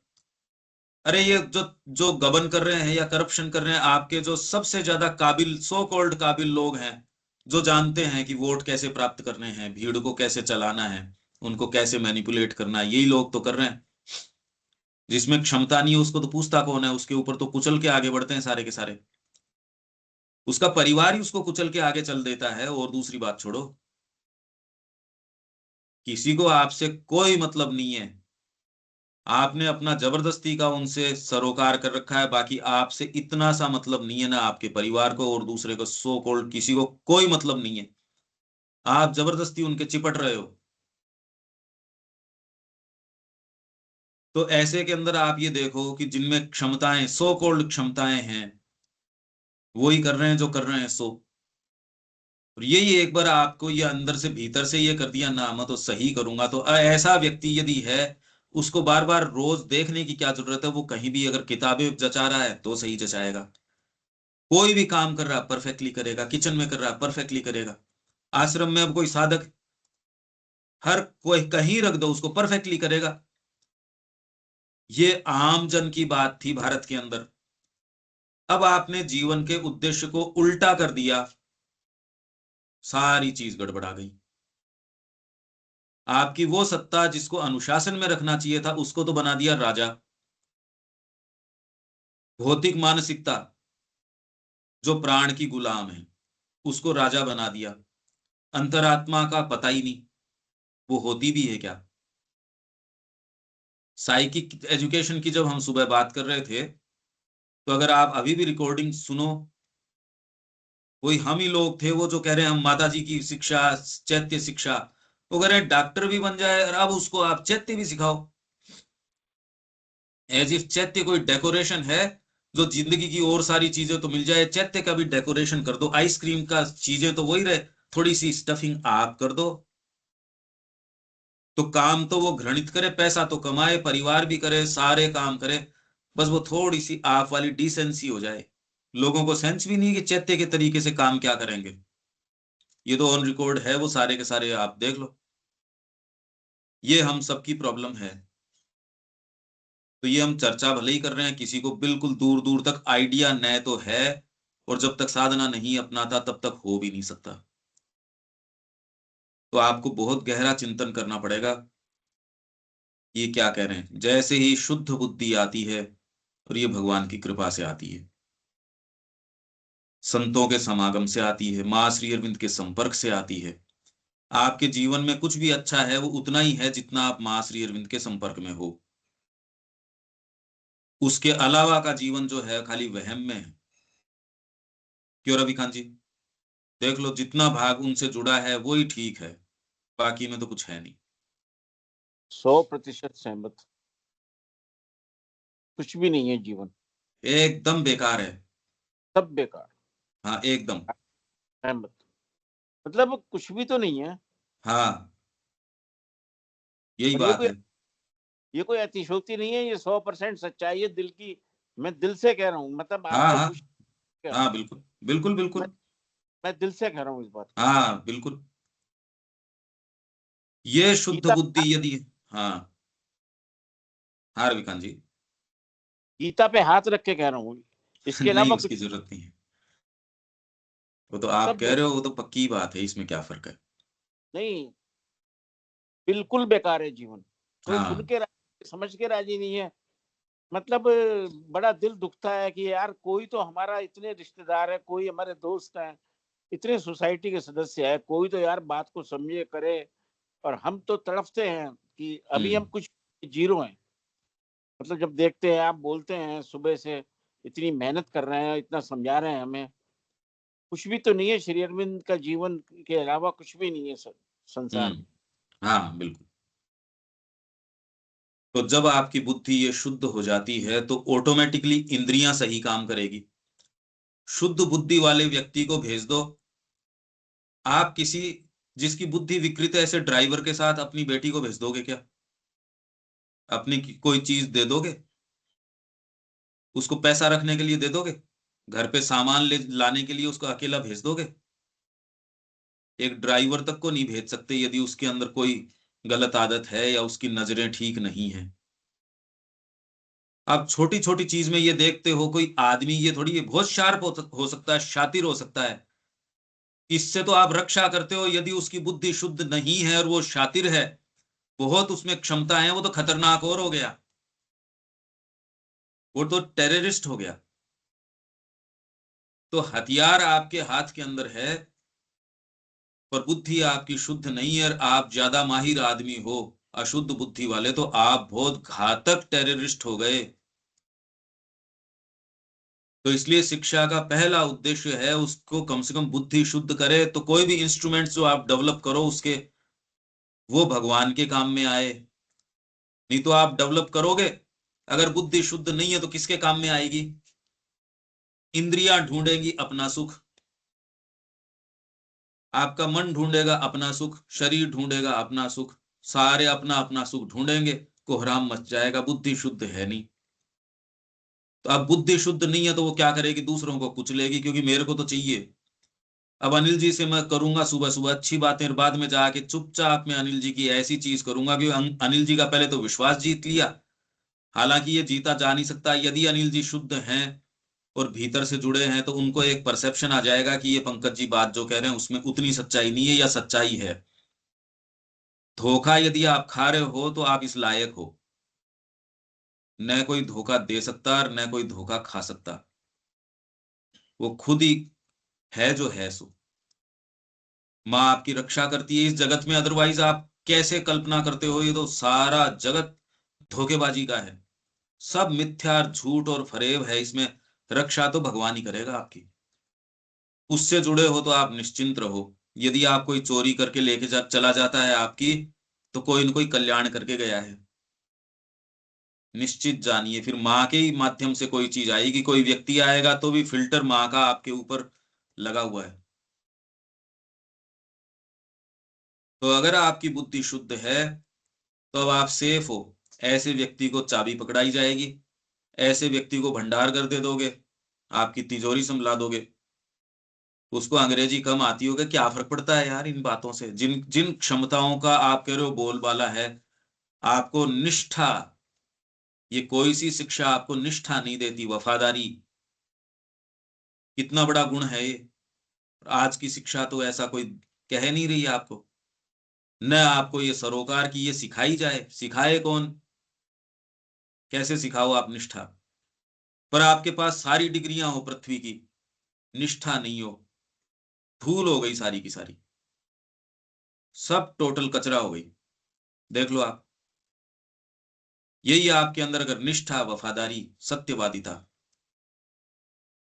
अरे ये जो जो गबन कर रहे हैं या करप्शन कर रहे हैं, आपके जो सबसे ज्यादा काबिल, सो कॉल्ड काबिल लोग हैं, जो जानते हैं कि वोट कैसे प्राप्त करने हैं, भीड़ को कैसे चलाना है, उनको कैसे मैनिपुलेट करना है, यही लोग तो कर रहे हैं। जिसमें क्षमता नहीं है उसको तो पूछता कौन है? उसके ऊपर तो कुचल के आगे बढ़ते हैं सारे के सारे। उसका परिवार ही उसको कुचल के आगे चल देता है। और दूसरी बात छोड़ो, किसी को आपसे कोई मतलब नहीं है। आपने अपना जबरदस्ती का उनसे सरोकार कर रखा है, बाकी आपसे इतना सा मतलब नहीं है ना आपके परिवार को और दूसरे को, सो कॉल्ड किसी को कोई मतलब नहीं है। आप जबरदस्ती उनके चिपट रहे हो। तो ऐसे के अंदर आप ये देखो कि जिनमें क्षमताएं, सो कॉल्ड क्षमताएं हैं, वो ही कर रहे हैं जो कर रहे हैं। सो और यही एक बार आपको ये अंदर से भीतर से ये कर दिया ना, मैं तो सही करूंगा, तो ऐसा व्यक्ति यदि है, उसको बार बार रोज देखने की क्या जरूरत है? वो कहीं भी अगर किताबें जचा रहा है तो सही जचाएगा, कोई भी काम कर रहा है परफेक्टली करेगा, किचन में कर रहा है परफेक्टली करेगा, आश्रम में अब कोई साधक, हर कोई कहीं रख दो उसको परफेक्टली करेगा। ये आम जन की बात थी भारत के अंदर। अब आपने जीवन के उद्देश्य को उल्टा कर दिया, सारी चीज गड़बड़ा गई। आपकी वो सत्ता जिसको अनुशासन में रखना चाहिए था, उसको तो बना दिया राजा। भौतिक मानसिकता जो प्राण की गुलाम है, उसको राजा बना दिया। अंतरात्मा का पता ही नहीं, वो होती भी है क्या? साइकिक एजुकेशन की जब हम सुबह बात कर रहे थे, तो अगर आप अभी भी रिकॉर्डिंग सुनो, वही हम ही लोग थे वो जो कह रहे हैं हम माता जी की शिक्षा, चैत्य शिक्षा। वो कह रहे हैं डॉक्टर भी बन जाए और अब उसको आप चैत्य भी सिखाओ, एज इफ चैत्य कोई डेकोरेशन है। जो जिंदगी की और सारी चीजें तो मिल जाए, चैत्य का भी डेकोरेशन कर दो। आइसक्रीम का चीजें तो वही रहे, थोड़ी सी स्टफिंग आप कर दो। तो काम तो वो घृणित करे, पैसा तो कमाए, परिवार भी करे, सारे काम करे, बस वो थोड़ी सी आप वाली डिसेंसी हो जाए। लोगों को सेंस भी नहीं कि चैत्य के तरीके से काम क्या करेंगे। ये तो ऑन रिकॉर्ड है, वो सारे के सारे आप देख लो। ये हम सबकी प्रॉब्लम है। तो ये हम चर्चा भले ही कर रहे हैं, किसी को बिल्कुल दूर दूर तक आइडिया न तो है, और जब तक साधना नहीं अपनाता तब तक हो भी नहीं सकता। तो आपको बहुत गहरा चिंतन करना पड़ेगा, ये क्या कह रहे हैं। जैसे ही शुद्ध बुद्धि आती है, और ये भगवान की कृपा से आती है, संतों के समागम से आती है, माँ श्री अरविंद के संपर्क से आती है। आपके जीवन में कुछ भी अच्छा है वो उतना ही है जितना आप माँ श्री अरविंद के संपर्क में हो। उसके अलावा का जीवन जो है खाली वहम में है। क्यों रवि खान जी? देख लो, जितना भाग उनसे जुड़ा है वो ही ठीक है, बाकी में तो कुछ है नहीं। 100% सहमत। कुछ भी नहीं है जीवन, एकदम बेकार है, सब बेकार। हाँ एकदम। सहमत। मतलब कुछ भी तो नहीं है। हाँ, यही और बात है। ये कोई अतिशोक्ति नहीं है, ये 100% सच्चाई है दिल की। मैं दिल से कह रहा हूँ, मतलब हाँ आपसे हाँ पूछ कह रहा हूँ। हाँ, बिल्कुल बिल्कुल मैं, बिल्कुल। मैं दिल से कह रहा हूँ इस बात को। हाँ बिल्कुल, ये शुद्ध गीता बुद्धि यदि, हाँ हाँ रवि खान जी। गीता पे हाथ रख के कह रहा हूँ, इसके नहीं, अलावा उसकी कुछ जरूरत नहीं है। वो तो आप सब कह रहे हो, वो तो पक्की बात है, इसमें क्या फर्क है। नहीं, बिल्कुल बेकार है जीवन। कोई सुन हाँ। के समझ के राजी नहीं है। मतलब बड़ा दिल दुखता है कि यार कोई तो हमारा, इतने रिश्तेदार है, कोई हमारे दोस्त हैं, इतने सोसाइटी के सदस्य है, कोई तो यार बात को समझे करे। और हम तो तड़फते हैं कि अभी हम कुछ जीरो हैं। मतलब जब देखते हैं, आप बोलते हैं सुबह से इतनी मेहनत कर रहे हैं, इतना समझा रहे हैं हमें, कुछ भी तो नहीं है। श्री अरविंद का जीवन के अलावा कुछ भी नहीं है संसार में। हाँ बिल्कुल। तो जब आपकी बुद्धि ये शुद्ध हो जाती है तो ऑटोमेटिकली इंद्रियां सही काम करेगी। शुद्ध बुद्धि वाले व्यक्ति को भेज दो, आप किसी जिसकी बुद्धि विकृत है, ऐसे ड्राइवर के साथ अपनी बेटी को भेज दोगे क्या? अपनी कोई चीज दे दोगे? उसको पैसा रखने के लिए दे दोगे? घर पे सामान ले लाने के लिए उसको अकेला भेज दोगे? एक ड्राइवर तक को नहीं भेज सकते यदि उसके अंदर कोई गलत आदत है या उसकी नजरें ठीक नहीं है। आप छोटी छोटी चीज में ये देखते हो, कोई आदमी ये थोड़ी, ये बहुत शार्प हो सकता है, शातिर हो सकता है, इससे तो आप रक्षा करते हो। यदि उसकी बुद्धि शुद्ध नहीं है और वो शातिर है, बहुत उसमें क्षमता है, वो तो खतरनाक और हो गया, वो तो टेररिस्ट हो गया। तो हथियार आपके हाथ के अंदर है, पर बुद्धि आपकी शुद्ध नहीं है, और आप ज्यादा माहिर आदमी हो अशुद्ध बुद्धि वाले, तो आप बहुत घातक टेररिस्ट हो गए। तो इसलिए शिक्षा का पहला उद्देश्य है उसको कम से कम बुद्धि शुद्ध करे। तो कोई भी इंस्ट्रूमेंट जो आप डेवलप करो उसके, वो भगवान के काम में आए। नहीं तो आप डेवलप करोगे, अगर बुद्धि शुद्ध नहीं है तो किसके काम में आएगी? इंद्रियां ढूंढेंगी अपना सुख, आपका मन ढूंढेगा अपना सुख, शरीर ढूंढेगा अपना सुख, सारे अपना अपना सुख ढूंढेंगे, कोहराम मच जाएगा, बुद्धि शुद्ध है नहीं। तो अब बुद्धि शुद्ध नहीं है तो वो क्या करेगी? दूसरों को कुचलेगी, क्योंकि मेरे को तो चाहिए। अब अनिल जी से मैं करूंगा सुबह सुबह अच्छी बातें, और बाद में जाके चुपचाप मैं अनिल जी की ऐसी चीज करूंगा कि अनिल जी का पहले तो विश्वास जीत लिया। हालांकि ये जीता जा नहीं सकता। यदि अनिल जी शुद्ध हैं और भीतर से जुड़े हैं, तो उनको एक परसेप्शन आ जाएगा कि ये पंकज जी बात जो कह रहे हैं उसमें उतनी सच्चाई नहीं है, या सच्चाई है। धोखा यदि आप खा रहे हो तो आप इस लायक हो, न कोई धोखा दे सकता और न कोई धोखा खा सकता। वो खुद ही है जो है सो। माँ आपकी रक्षा करती है इस जगत में, अदरवाइज आप कैसे कल्पना करते हो? ये तो सारा जगत धोखेबाजी का है, सब मिथ्या झूठ और फरेब है इसमें। रक्षा तो भगवान ही करेगा आपकी। उससे जुड़े हो तो आप निश्चिंत रहो। यदि आप कोई चोरी करके लेके चला जाता है आपकी, तो कोई न कोई कल्याण करके गया है, निश्चित जानिए। फिर माँ के ही माध्यम से कोई चीज आएगी, कोई व्यक्ति आएगा तो भी फिल्टर माँ का आपके ऊपर लगा हुआ है। तो अगर आपकी बुद्धि शुद्ध है तो अब आप सेफ हो। ऐसे व्यक्ति को चाबी पकड़ाई जाएगी, ऐसे व्यक्ति को भंडार कर दे दोगे, आपकी तिजोरी संभला दोगे। उसको अंग्रेजी कम आती होगा, क्या फर्क पड़ता है यार इन बातों से? जिन जिन क्षमताओं का आप कह रहे हो बोलबाला है, आपको निष्ठा ये कोई सी शिक्षा आपको निष्ठा नहीं देती, वफादारी। कितना बड़ा गुण है ये। आज की शिक्षा तो ऐसा कोई कह नहीं रही है आपको। न आपको ये सरोकार की ये सिखाई जाए, सिखाए कौन, कैसे सिखाओ आप निष्ठा। पर आपके पास सारी डिग्रियां हो पृथ्वी की, निष्ठा नहीं हो, धूल हो गई सारी की सारी, सब टोटल कचरा हो गई। देख लो आप, यही आपके अंदर अगर निष्ठा, वफादारी, सत्यवादिता,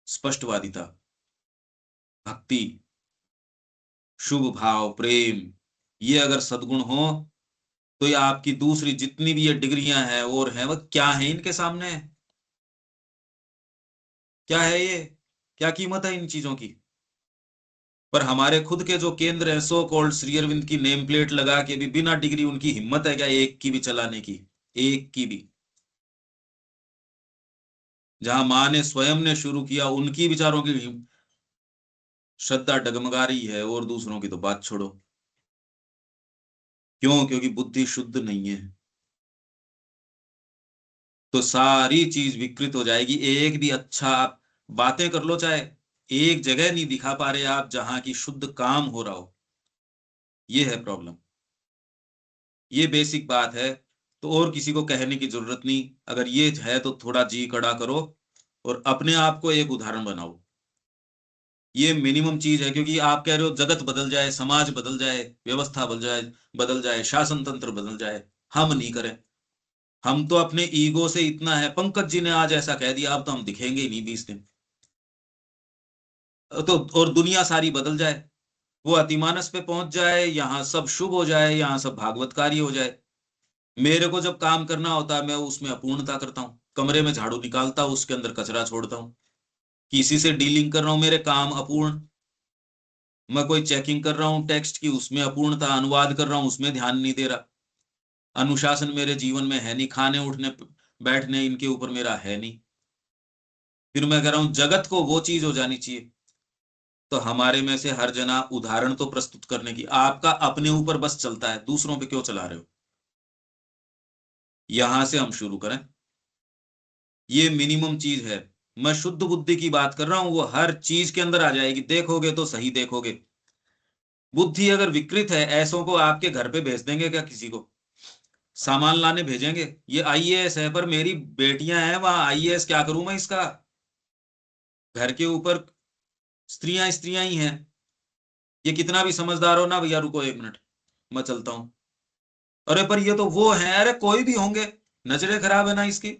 स्पष्टवादिता, भक्ति, शुभ भाव, प्रेम, ये अगर सद्गुण हो तो ये आपकी दूसरी जितनी भी ये डिग्रियां हैं और हैं, वह क्या है इनके सामने। क्या है ये, क्या कीमत है इन चीजों की। पर हमारे खुद के जो केंद्र है, सो कॉल्ड श्री अरविंद की नेम प्लेट लगा के भी बिना डिग्री, उनकी हिम्मत है क्या एक की भी चलाने की, एक की भी। जहां मां ने स्वयं ने शुरू किया, उनकी विचारों की श्रद्धा डगमगा रही है, और दूसरों की तो बात छोड़ो। क्यों? क्योंकि बुद्धि शुद्ध नहीं है, तो सारी चीज विकृत हो जाएगी। एक भी अच्छा आप बातें कर लो, चाहे एक जगह नहीं दिखा पा रहे आप जहां की शुद्ध काम हो रहा हो। ये है प्रॉब्लम, ये बेसिक बात है। तो और किसी को कहने की जरूरत नहीं। अगर ये है तो थोड़ा जी कड़ा करो और अपने आप को एक उदाहरण बनाओ। ये मिनिमम चीज है, क्योंकि आप कह रहे हो जगत बदल जाए, समाज बदल जाए, व्यवस्था बदल जाए, शासन तंत्र बदल जाए। हम नहीं करें। हम तो अपने ईगो से इतना है, पंकज जी ने आज ऐसा कह दिया, अब तो हम दिखेंगे ही नहीं 20 दिन। तो और दुनिया सारी बदल जाए, वो अतिमानस पे पहुंच जाए, यहाँ सब शुभ हो जाए, यहाँ सब भागवतकारी हो जाए। मेरे को जब काम करना होता है, मैं उसमें अपूर्णता करता हूँ। कमरे में झाड़ू निकालता हूँ, उसके अंदर कचरा छोड़ता हूँ। किसी से डीलिंग कर रहा हूँ, मेरे काम अपूर्ण। मैं कोई चेकिंग कर रहा हूँ टेक्स्ट की, उसमें अपूर्णता। अनुवाद कर रहा हूँ, उसमें ध्यान नहीं दे रहा। अनुशासन मेरे जीवन में है नहीं, खाने उठने बैठने इनके ऊपर मेरा है नहीं। फिर मैं कह रहा हूँ जगत को वो चीज हो जानी चाहिए। तो हमारे में से हर जना उदाहरण तो प्रस्तुत करने की, आपका अपने ऊपर बस चलता है, दूसरों पे क्यों चला रहे हो। यहां से हम शुरू करें। ये मिनिमम चीज है। मैं शुद्ध बुद्धि की बात कर रहा हूं, वो हर चीज के अंदर आ जाएगी। देखोगे तो सही देखोगे। बुद्धि अगर विकृत है, ऐसों को आपके घर पे भेज देंगे क्या? किसी को सामान लाने भेजेंगे? ये आईएएस है, पर मेरी बेटियां हैं वहां, आईएएस क्या करूं मैं इसका? घर के ऊपर स्त्रियां स्त्रियां ही हैं। ये कितना भी समझदार हो ना, भैया रुको 1 मिनट, मैं चलता हूं। अरे पर ये तो वो है, अरे कोई भी होंगे, नजरें खराब है ना इसकी।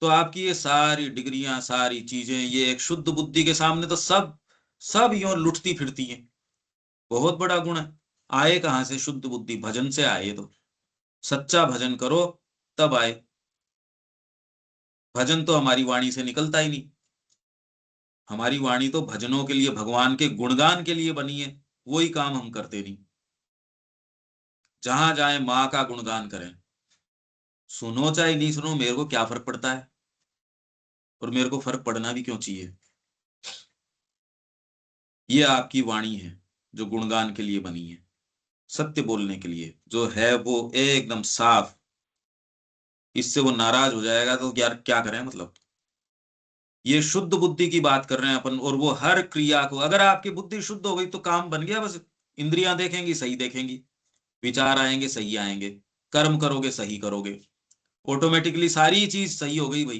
तो आपकी ये सारी डिग्रियां, सारी चीजें, ये एक शुद्ध बुद्धि के सामने तो सब सब यूं लुटती फिरती हैं। बहुत बड़ा गुण है। आए कहां से? शुद्ध बुद्धि भजन से आए। तो सच्चा भजन करो तब आए। भजन तो हमारी वाणी से निकलता ही नहीं। हमारी वाणी तो भजनों के लिए, भगवान के गुणगान के लिए बनी है। वही काम हम करते नहीं। जहां जाए माँ का गुणगान करें। सुनो चाहे नहीं सुनो, मेरे को क्या फर्क पड़ता है, और मेरे को फर्क पड़ना भी क्यों चाहिए। ये आपकी वाणी है जो गुणगान के लिए बनी है, सत्य बोलने के लिए, जो है वो एकदम साफ। इससे वो नाराज हो जाएगा तो यार क्या करें मतलब। ये शुद्ध बुद्धि की बात कर रहे हैं अपन, और वो हर क्रिया को, अगर आपकी बुद्धि शुद्ध हो गई तो काम बन गया बस। इंद्रियां देखेंगी सही देखेंगी, विचार आएंगे सही आएंगे, कर्म करोगे सही करोगे, ऑटोमेटिकली सारी चीज सही हो गई भाई।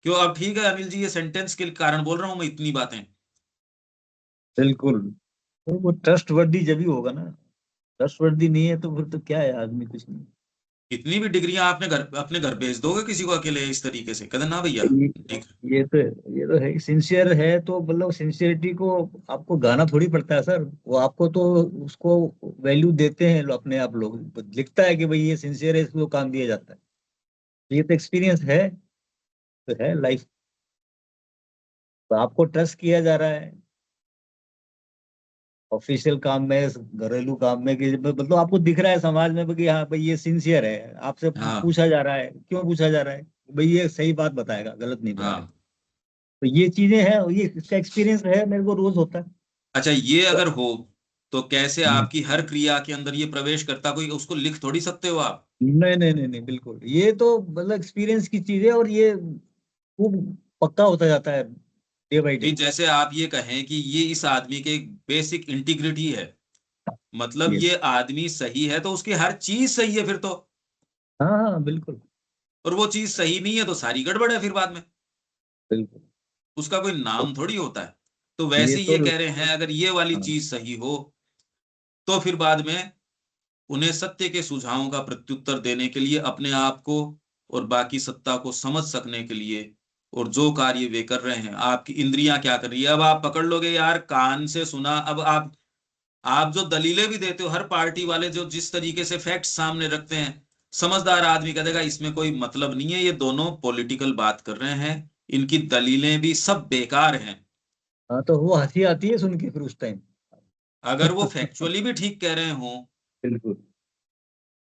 क्यों? अब ठीक है अनिल जी, ये सेंटेंस के कारण बोल रहा हूं मैं इतनी बातें। बिल्कुल। तो वो ट्रस्ट वर्दी जब भी होगा ना, ट्रस्ट वर्दी नहीं है तो फिर तो क्या है, आदमी कुछ नहीं। इतनी भी डिग्रियां आपने घर, अपने घर भेज दोगे किसी को अकेले इस तरीके से? कहते ना भैया ये ठीक। ये तो ये तो है, सिंसियर है तो मतलब सिंसियरिटी को आपको गाना थोड़ी पड़ता है सर। वो आपको तो उसको वैल्यू देते हैं अपने आप लोग, लिखता है कि भाई ये सिंसियर है, इसको काम दिया जाता है। ये तो एक्सपीरियंस है, तो है लाइफ। तो आपको ट्रस्ट किया जा रहा है ऑफिशियल काम में, घरेलू काम में, कि मतलब आपको दिख रहा है समाज में कि हाँ भाई ये सिंसियर है। आपसे हाँ पूछा जा रहा है, क्यों पूछा जा रहा है? भाई ये सही बात बताएगा, गलत नहीं बताएगा। हाँ। तो ये चीजें हैं, ये इसका एक्सपीरियंस है, मेरे को रोज होता है। अच्छा, ये अगर हो तो कैसे हम्म। आपकी हर क्रिया के अंदर ये प्रवेश करता? कोई उसको लिख थोड़ी सकते हो आप। नहीं नहीं नहीं नहीं, बिल्कुल ये तो मतलब एक्सपीरियंस की चीज है, और ये खूब पक्का होता जाता है डे बाई कि डे। जैसे आप ये कहें कि ये इस आदमी के एक बेसिक इंटीग्रिटी है, मतलब यस। ये आदमी सही है तो उसकी हर चीज सही है फिर तो, हाँ हाँ बिल्कुल। और वो चीज सही नहीं है तो सारी गड़बड़ है फिर बाद में, बिल्कुल। उसका कोई नाम थोड़ी होता है। तो ये वैसे तो ये कह रहे हैं अगर ये वाली हाँ चीज सही हो तो फिर बाद में उन्हें सत्य के सुझावों का प्रत्युत्तर देने के लिए, अपने आप को और बाकी सत्ता को समझ सकने के लिए, और जो कार्य वे कर रहे हैं, आपकी इंद्रियां क्या कर रही है, अब आप पकड़ लोगे यार, कान से सुना, अब आप जो दलीलें भी देते हो, हर पार्टी वाले जो जिस तरीके से फैक्ट सामने रखते हैं, समझदार आदमी कह देगा इसमें कोई मतलब नहीं है, ये दोनों पॉलिटिकल बात कर रहे हैं, इनकी दलीलें भी सब बेकार हैं। हाँ, तो वो हंसी आती है सुन के फिर उस टाइम। अगर वो फैक्चुअली भी ठीक कह रहे हो बिल्कुल।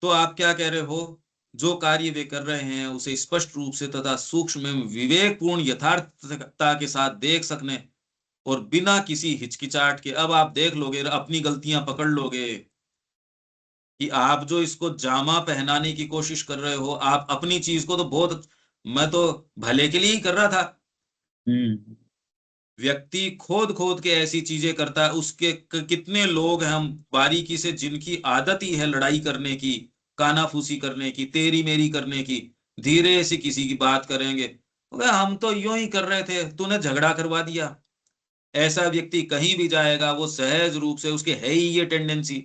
तो आप क्या कह रहे हो, जो कार्य वे कर रहे हैं उसे स्पष्ट रूप से तथा सूक्ष्म एवं विवेकपूर्ण यथार्थता के साथ देख सकने, और बिना किसी हिचकिचाहट के अब आप देख लोगे, अपनी गलतियां पकड़ लोगे, कि आप जो इसको जामा पहनाने की कोशिश कर रहे हो, आप अपनी चीज को तो बहुत, मैं तो भले के लिए ही कर रहा था। हम्म। व्यक्ति खोद खोद के ऐसी चीजें करता है, उसके कितने लोग हैं हम बारीकी से, जिनकी आदत ही है लड़ाई करने की, कानाफूसी करने की, तेरी मेरी करने की, धीरे से किसी की बात करेंगे, बोले, हम तो यूं ही कर रहे थे, तूने झगड़ा करवा दिया। ऐसा व्यक्ति कहीं भी जाएगा वो सहज रूप से, उसके है ही ये टेंडेंसी।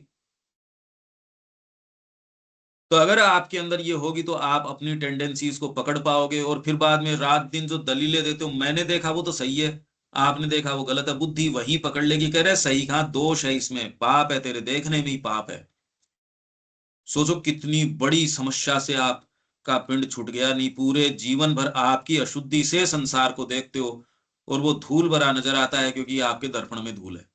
तो अगर आपके अंदर ये होगी तो आप अपनी टेंडेंसीज को पकड़ पाओगे, और फिर बाद में रात दिन जो दलीलें देते हो, मैंने देखा वो तो सही है, आपने देखा वो गलत है, बुद्धि वही पकड़ लेगी, कह रहे सही कहाँ, दोष है इसमें, पाप है, तेरे देखने में ही पाप है। सोचो कितनी बड़ी समस्या से आपका पिंड छूट गया, नहीं पूरे जीवन भर आपकी अशुद्धि से संसार को देखते हो, और वो धूल भरा नजर आता है क्योंकि आपके दर्पण में धूल है।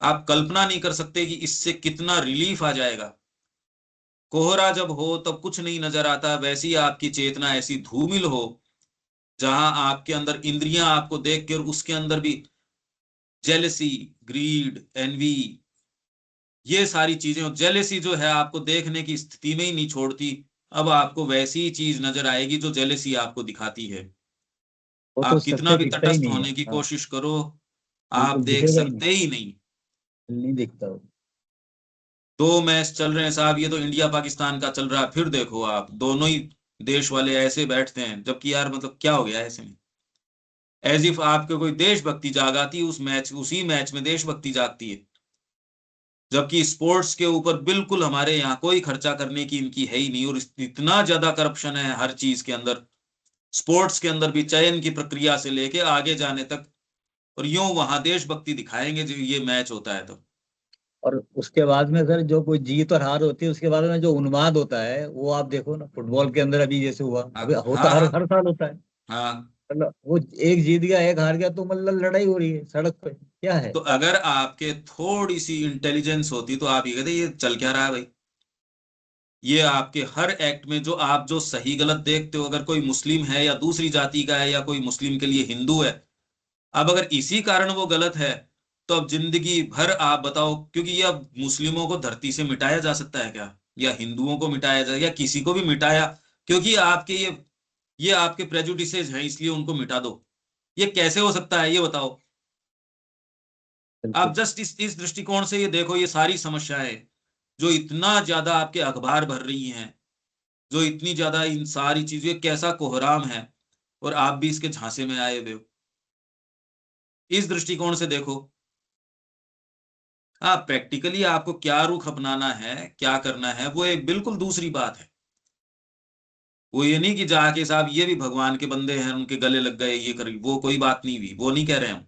आप कल्पना नहीं कर सकते कि इससे कितना रिलीफ आ जाएगा। कोहरा जब हो तब कुछ नहीं नजर आता, वैसी आपकी चेतना ऐसी धूमिल हो, जहां आपके अंदर इंद्रियां आपको देख के, और उसके अंदर भी जेलसी, ग्रीड, एनवी, ये सारी चीजें, और जेलेसी जो है आपको देखने की स्थिति में ही नहीं छोड़ती। अब आपको वैसी ही चीज नजर आएगी जो जेलेसी आपको दिखाती है। वो तो आप कितना सत्य भी दिखता ही तटस्थ नहीं है। होने की हाँ कोशिश करो, आप बिल्कुल देख दिखेगा ही नहीं। सकते ही नहीं। नहीं दिखता वो। दो मैच चल रहे हैं साहब, ये तो इंडिया पाकिस्तान का चल रहा है, फिर देखो आप दोनों ही देश वाले ऐसे बैठते हैं, जबकि यार मतलब क्या हो गया है ऐसे में, एज इफ आपके कोई देशभक्ति जाग आती है, उसी मैच में देशभक्ति जागती है, जबकि स्पोर्ट्स के ऊपर बिल्कुल हमारे यहाँ कोई खर्चा करने की इनकी है ही नहीं, और इतना ज्यादा करप्शन है हर चीज के अंदर, स्पोर्ट्स के अंदर भी चयन की प्रक्रिया से लेके आगे जाने तक, और यूं वहां देशभक्ति दिखाएंगे जो ये मैच होता है तो। और उसके बाद में सर जो कोई जीत और हार होती है, उसके बाद में जो उन्माद होता है वो आप देखो ना, फुटबॉल के अंदर अभी जैसे हुआ, अभी हाँ होता हर हाँ हर साल होता है। हाँ। मतलब वो एक जीत गया एक हार गया, तो मतलब लड़ाई हो रही है सड़क पे, क्या है। तो अगर आपके थोड़ी सी इंटेलिजेंस होती तो आप ये कहते ये चल क्या रहा है भाई, ये आपके हर एक्ट में जो आप जो सही गलत देखते हो, अगर कोई मुस्लिम है या दूसरी जाति का है, या कोई मुस्लिम के लिए हिंदू है, अब अगर इसी कारण वो गलत है, तो अब जिंदगी भर आप बताओ, क्योंकि ये अब मुस्लिमों को धरती से मिटाया जा सकता है क्या, या हिंदुओं को मिटाया जाए, या किसी को भी मिटाया, क्योंकि आपके ये आपके प्रेजुडिसेस हैं इसलिए उनको मिटा दो, ये कैसे हो सकता है ये बताओ। आप बिल्कुल। जस्ट इस दृष्टिकोण से ये देखो, ये सारी समस्याएं जो इतना ज्यादा आपके अखबार भर रही हैं, जो इतनी ज्यादा इन सारी चीजें, कैसा कोहराम है, और आप भी इसके झांसे में आए हुए हो, इस दृष्टिकोण से देखो। हाँ, प्रैक्टिकली आपको क्या रुख अपनाना है, क्या करना है, वो एक बिल्कुल दूसरी बात है। वो ये नहीं कि जाके साहब ये भी भगवान के बंदे हैं, उनके गले लग गए, ये कर, वो कोई बात नहीं हुई, वो नहीं कह रहे हम।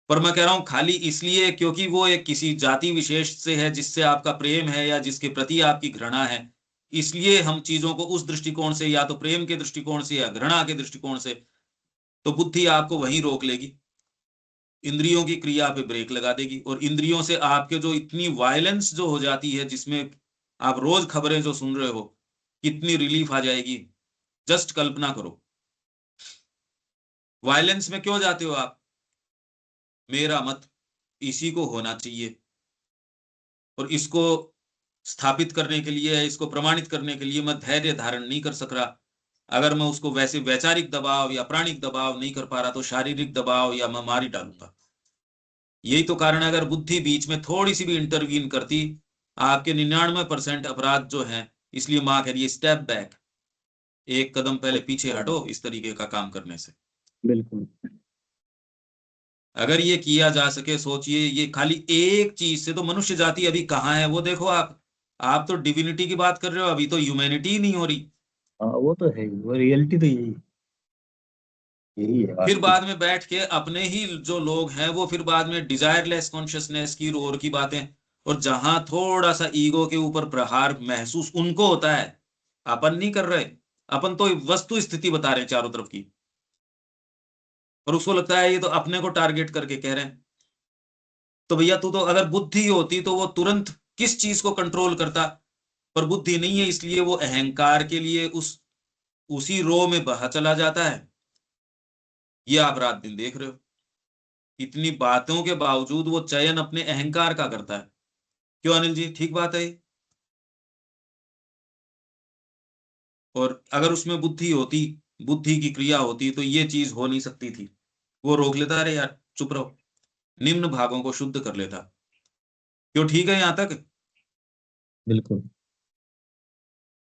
पर मैं कह रहा हूं खाली इसलिए क्योंकि वो एक किसी जाति विशेष से है जिससे आपका प्रेम है, या जिसके प्रति आपकी घृणा है, इसलिए हम चीजों को उस दृष्टिकोण से, या तो प्रेम के दृष्टिकोण से या घृणा के दृष्टिकोण से, तो बुद्धि आपको वहीं रोक लेगी, इंद्रियों की क्रिया पे ब्रेक लगा देगी, और इंद्रियों से आपके जो इतनी वायलेंस जो हो जाती है, जिसमें आप रोज खबरें जो सुन रहे हो, कितनी रिलीफ आ जाएगी, जस्ट कल्पना करो। वायलेंस में क्यों जाते हो आप, मेरा मत इसी को होना चाहिए, और इसको स्थापित करने के लिए, इसको प्रमाणित करने के लिए मैं धैर्य धारण नहीं कर सक रहा। अगर मैं उसको वैसे वैचारिक दबाव या प्राणिक दबाव नहीं कर पा रहा तो शारीरिक दबाव या मैं मार ही डालूंगा। यही तो कारण है, अगर बुद्धि बीच में थोड़ी सी भी इंटरवीन करती, आपके 99% अपराध जो हैं, इसलिए माँ कह रही है स्टेप बैक, एक कदम पहले पीछे हटो इस तरीके का काम करने से। बिल्कुल। अगर ये किया जा सके, सोचिए, ये खाली एक चीज से तो मनुष्य जाति अभी कहाँ है वो देखो। आप तो डिविनिटी की बात कर रहे हो, अभी तो ह्यूमैनिटी ही नहीं हो रही। हाँ वो तो है, वो रियलिटी तो यही यही है फिर वास्तविक। बाद में बैठ के अपने ही जो लोग हैं वो फिर बाद में डिजायरलेस कॉन्शियसनेस की और की बातें, और जहां थोड़ा सा ईगो के ऊपर प्रहार महसूस उनको होता है, अपन नहीं कर रहे। अपन तो वस्तु स्थिति बता रहे हैं चारों तरफ की, और उसको लगता है ये तो अपने को टारगेट करके कह रहे हैं। तो भैया तू तो अगर बुद्धि होती तो वो तुरंत किस चीज को कंट्रोल करता, पर बुद्धि नहीं है, इसलिए वो अहंकार के लिए उसी रो में बहा चला जाता है। ये आप रात दिन देख रहे हो, इतनी बातों के बावजूद वो चयन अपने अहंकार का करता है। क्यों अनिल जी, ठीक बात है? और अगर उसमें बुद्धि होती, बुद्धि की क्रिया होती, तो ये चीज हो नहीं सकती थी। वो रोक लेता, अरे यार चुप रहो, निम्न भागों को शुद्ध कर लेता। क्यों ठीक है यहां तक? बिल्कुल।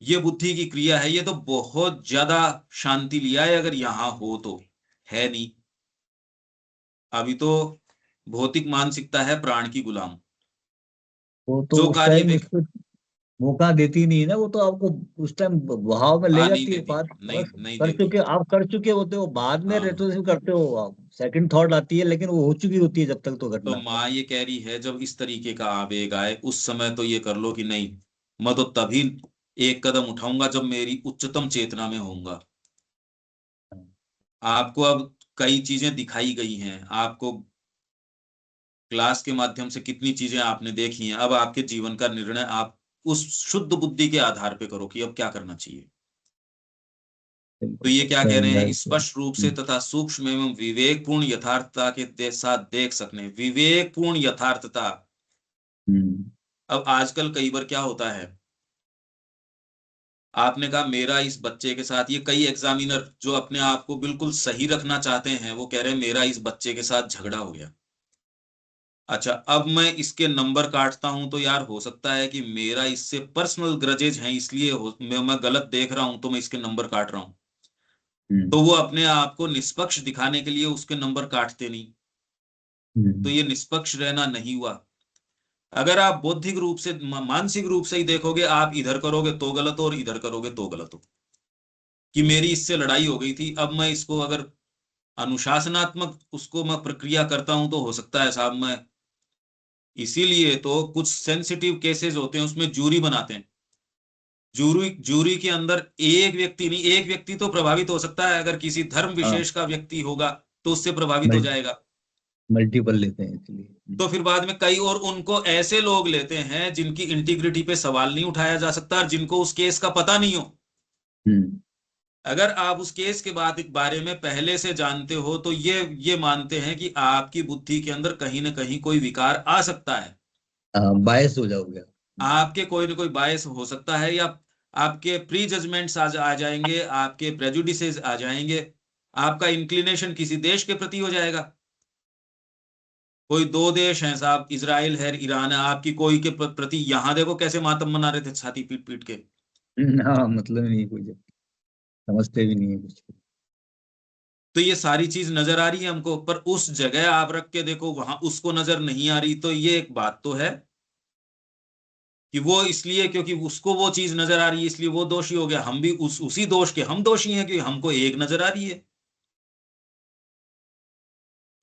ये बुद्धि की क्रिया है, ये तो बहुत ज्यादा शांति लिया है अगर यहां हो तो। है नहीं, अभी तो भौतिक मानसिकता है प्राण की गुलाम। वो तो जो उस कार्य टाइम पे उसको मौका देती नहीं है ना, वो तो आपको उस टाइम बहाव में ले नहीं जाती है देती, बात। नहीं बस नहीं कर देती। चुके, आप कर चुके होते हो, बाद में हाँ, रेट्रोस्पेक्टिव करते हो आप, सेकंड थॉट आती है, लेकिन वो हो चुकी होती है जब तक तो तो घटना। माँ ये कह रही है जब इस तरीके का आवेग आए उस समय तो ये कर लो कि नहीं, मैं तो तभी एक कदम उठाऊंगा जब मेरी उच्चतम चेतना में होऊंगा। आपको अब कई चीजें दिखाई गई हैं, आपको क्लास के माध्यम से कितनी चीजें आपने देखी हैं। अब आपके जीवन का निर्णय आप उस शुद्ध बुद्धि के आधार पे करो कि अब क्या करना चाहिए। तो बिल्कुल ये क्या कह रहे हैं, सरेंडर। स्पष्ट रूप से तथा सूक्ष्म एवं विवेकपूर्ण यथार्थता के साथ देख सकने, विवेकपूर्ण यथार्थता। हम्म। अब आजकल कई बार क्या होता है, आपने कहा मेरा इस बच्चे के साथ, ये कई एग्जामिनर जो अपने आप को बिल्कुल सही रखना चाहते हैं वो कह रहे हैं मेरा इस बच्चे के साथ झगड़ा हो गया। अच्छा, अब मैं इसके नंबर काटता हूं तो यार हो सकता है कि मेरा इससे पर्सनल ग्रजेज हैं, इसलिए मैं गलत देख रहा हूं तो मैं इसके नंबर काट रहा हूं। हम्म। तो वो अपने आप को निष्पक्ष दिखाने के लिए उसके नंबर काटते नहीं। तो हम्म। ये निष्पक्ष रहना नहीं हुआ। अगर आप बौद्धिक रूप से मानसिक रूप से ही देखोगे, आप इधर करोगे तो गलत हो और इधर करोगे तो गलत हो। कि मेरी इससे लड़ाई हो गई थी, अब मैं इसको अगर अनुशासनात्मक उसको मैं प्रक्रिया करता हूं तो हो सकता है साहब मैं, इसीलिए तो कुछ सेंसिटिव केसेस होते हैं उसमें जूरी बनाते हैं। जूरी के अंदर एक व्यक्ति नहीं, एक व्यक्ति तो प्रभावित हो सकता है, अगर किसी धर्म हाँ, विशेष का व्यक्ति होगा तो उससे प्रभावित हो जाएगा। मल्टीपल लेते हैं इसलिए। तो फिर बाद में कई और उनको ऐसे लोग लेते हैं जिनकी इंटीग्रिटी पे सवाल नहीं उठाया जा सकता और जिनको उस केस का पता नहीं हो। हम्म। अगर आप उस केस के बारे में पहले से जानते हो तो ये मानते हैं कि आपकी बुद्धि के अंदर कहीं ना कहीं कोई विकार आ सकता है, बायस हो जाओगे। आपके कोई ना कोई बायस हो सकता है, या आपके प्री जजमेंट्स आ जाएंगे, आपके प्रेजुडिसेस आ जाएंगे, आपका इंक्लिनेशन किसी देश के प्रति हो जाएगा। कोई दो देश हैं साहब, इजराइल है, ईरान है, आपकी कोई के प्रति यहां देखो कैसे मातम मना रहे थे छाती पीट पीट के। हाँ, मतलब नहीं कोई, जब समझते भी नहीं है कुछ। तो ये सारी चीज नजर आ रही है हमको, पर उस जगह आप रख के देखो वहां उसको नजर नहीं आ रही, तो ये एक बात तो है कि वो इसलिए क्योंकि उसको वो चीज नजर आ रही है इसलिए वो दोषी हो गया, हम भी उसी दोष के हम दोषी हैं कि हमको एक नजर आ रही है।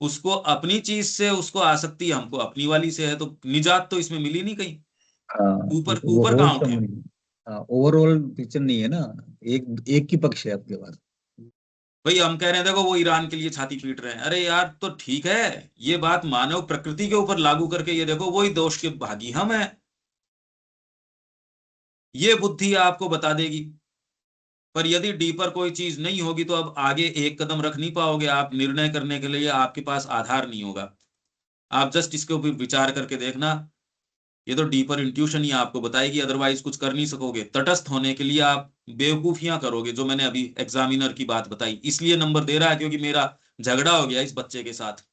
उसको अपनी चीज से उसको आसक्ति हमको अपनी वाली से है, तो निजात तो इसमें मिली नहीं कहीं। हाँ, ऊपर वो ऊपर होल कहाँ सम उठे? नहीं। हाँ, ओवरऑल पिक्चर नहीं है ना। एक एक ही पक्ष है आपके पास। भाई हम कह रहे हैं देखो वो ईरान के लिए छाती पीट रहे हैं, अरे यार तो ठीक है, ये बात मानव प्रकृति के ऊपर लागू करके ये देखो वही दोष के भागी हम हैं। ये बुद्धि आपको बता देगी। पर यदि डीपर कोई चीज नहीं होगी तो अब आगे एक कदम रख नहीं पाओगे, आप निर्णय करने के लिए आपके पास आधार नहीं होगा। आप जस्ट इसके ऊपर विचार करके देखना ये तो डीपर इंट्यूशन ही आपको बताएगी, अदरवाइज कुछ कर नहीं सकोगे। तटस्थ होने के लिए आप बेवकूफियां करोगे, जो मैंने अभी एग्जामिनर की बात बताई। इसलिए नंबर दे रहा है क्योंकि मेरा झगड़ा हो गया इस बच्चे के साथ,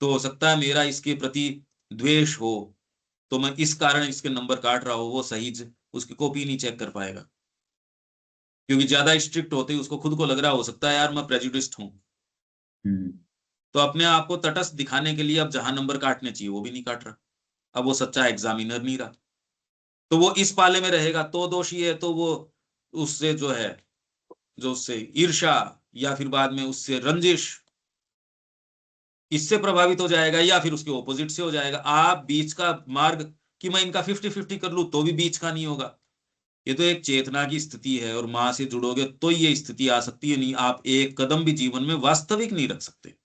तो हो सकता है मेरा इसके प्रति द्वेष हो, तो मैं इस कारण इसके नंबर काट रहा हूं। वो सही उसकी कॉपी नहीं चेक कर पाएगा, क्योंकि ज्यादा स्ट्रिक्ट होते ही उसको खुद को लग रहा हो सकता है यार मैं प्रेजुडिस्ट हूं। तो अपने आप को तटस्थ दिखाने के लिए अब जहां नंबर काटने चाहिए वो भी नहीं काट रहा। अब वो सच्चा एग्जामिनर नहीं रहा, तो वो इस पाले में रहेगा तो दोषी है, तो वो उससे जो है, जो उससे ईर्ष्या या फिर बाद में उससे रंजिश, इससे प्रभावित हो जाएगा, या फिर उसके ऑपोजिट से हो जाएगा। आप बीच का मार्ग कि मैं इनका 50-50 कर लूं तो भी बीच का नहीं होगा। ये तो एक चेतना की स्थिति है, और मां से जुड़ोगे तो ये स्थिति आ सकती है। नहीं, आप एक कदम भी जीवन में वास्तविक नहीं रख सकते।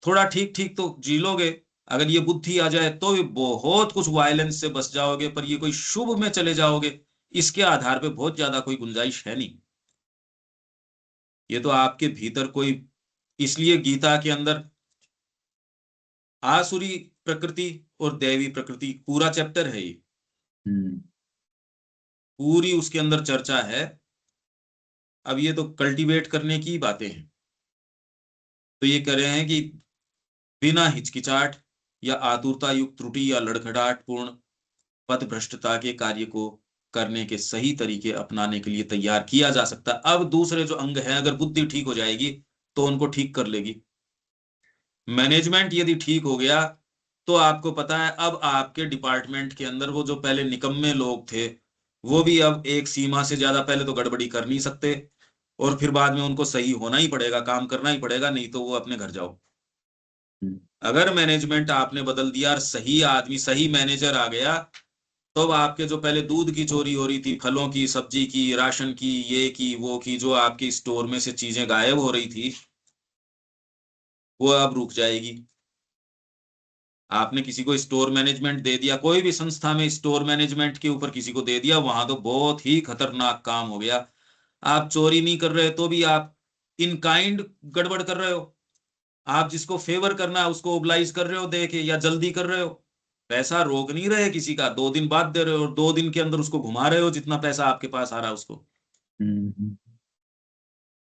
थोड़ा ठीक ठीक तो जी लोगे, अगर ये बुद्धि आ जाए तो भी बहुत कुछ वायलेंस से बच जाओगे, पर ये कोई शुभ में चले जाओगे इसके आधार पे बहुत ज्यादा कोई गुंजाइश है नहीं। ये तो आपके भीतर कोई, इसलिए गीता के अंदर आसुरी प्रकृति और दैवी प्रकृति पूरा चैप्टर है ये, पूरी उसके अंदर चर्चा है। अब ये तो कल्टीवेट करने की बातें हैं। तो ये कह रहे हैं कि बिना हिचकिचाहट या आतुरता युक्त त्रुटि या लड़खड़ाहट पूर्ण पथभ्रष्टता के कार्य को करने के सही तरीके अपनाने के लिए तैयार किया जा सकता है। अब दूसरे जो अंग हैं, अगर बुद्धि ठीक हो जाएगी तो उनको ठीक कर लेगी। मैनेजमेंट यदि ठीक हो गया तो आपको पता है अब आपके डिपार्टमेंट के अंदर वो जो पहले निकम्मे लोग थे वो भी अब एक सीमा से ज्यादा, पहले तो गड़बड़ी कर नहीं सकते और फिर बाद में उनको सही होना ही पड़ेगा, काम करना ही पड़ेगा, नहीं तो वो अपने घर जाओ। अगर मैनेजमेंट आपने बदल दिया और सही आदमी, सही मैनेजर आ गया, तो अब आपके जो पहले दूध की चोरी हो रही थी, फलों की, सब्जी की, राशन की, ये की वो की, जो आपके स्टोर में से चीजें गायब हो रही थी, वो अब रुक जाएगी। आपने किसी को स्टोर मैनेजमेंट दे दिया, कोई भी संस्था में स्टोर मैनेजमेंट के ऊपर किसी को दे दिया, वहां तो बहुत ही खतरनाक काम हो गया। आप चोरी नहीं कर रहे तो भी आप इन काइंड गड़बड़ कर रहे हो। आप जिसको फेवर करना है उसको ओब्लाइज कर रहे हो दे के, या जल्दी कर रहे हो। पैसा रोक नहीं रहे किसी का, 2 दिन बाद दे रहे हो और 2 दिन के अंदर उसको घुमा रहे हो जितना पैसा आपके पास आ रहा है उसको।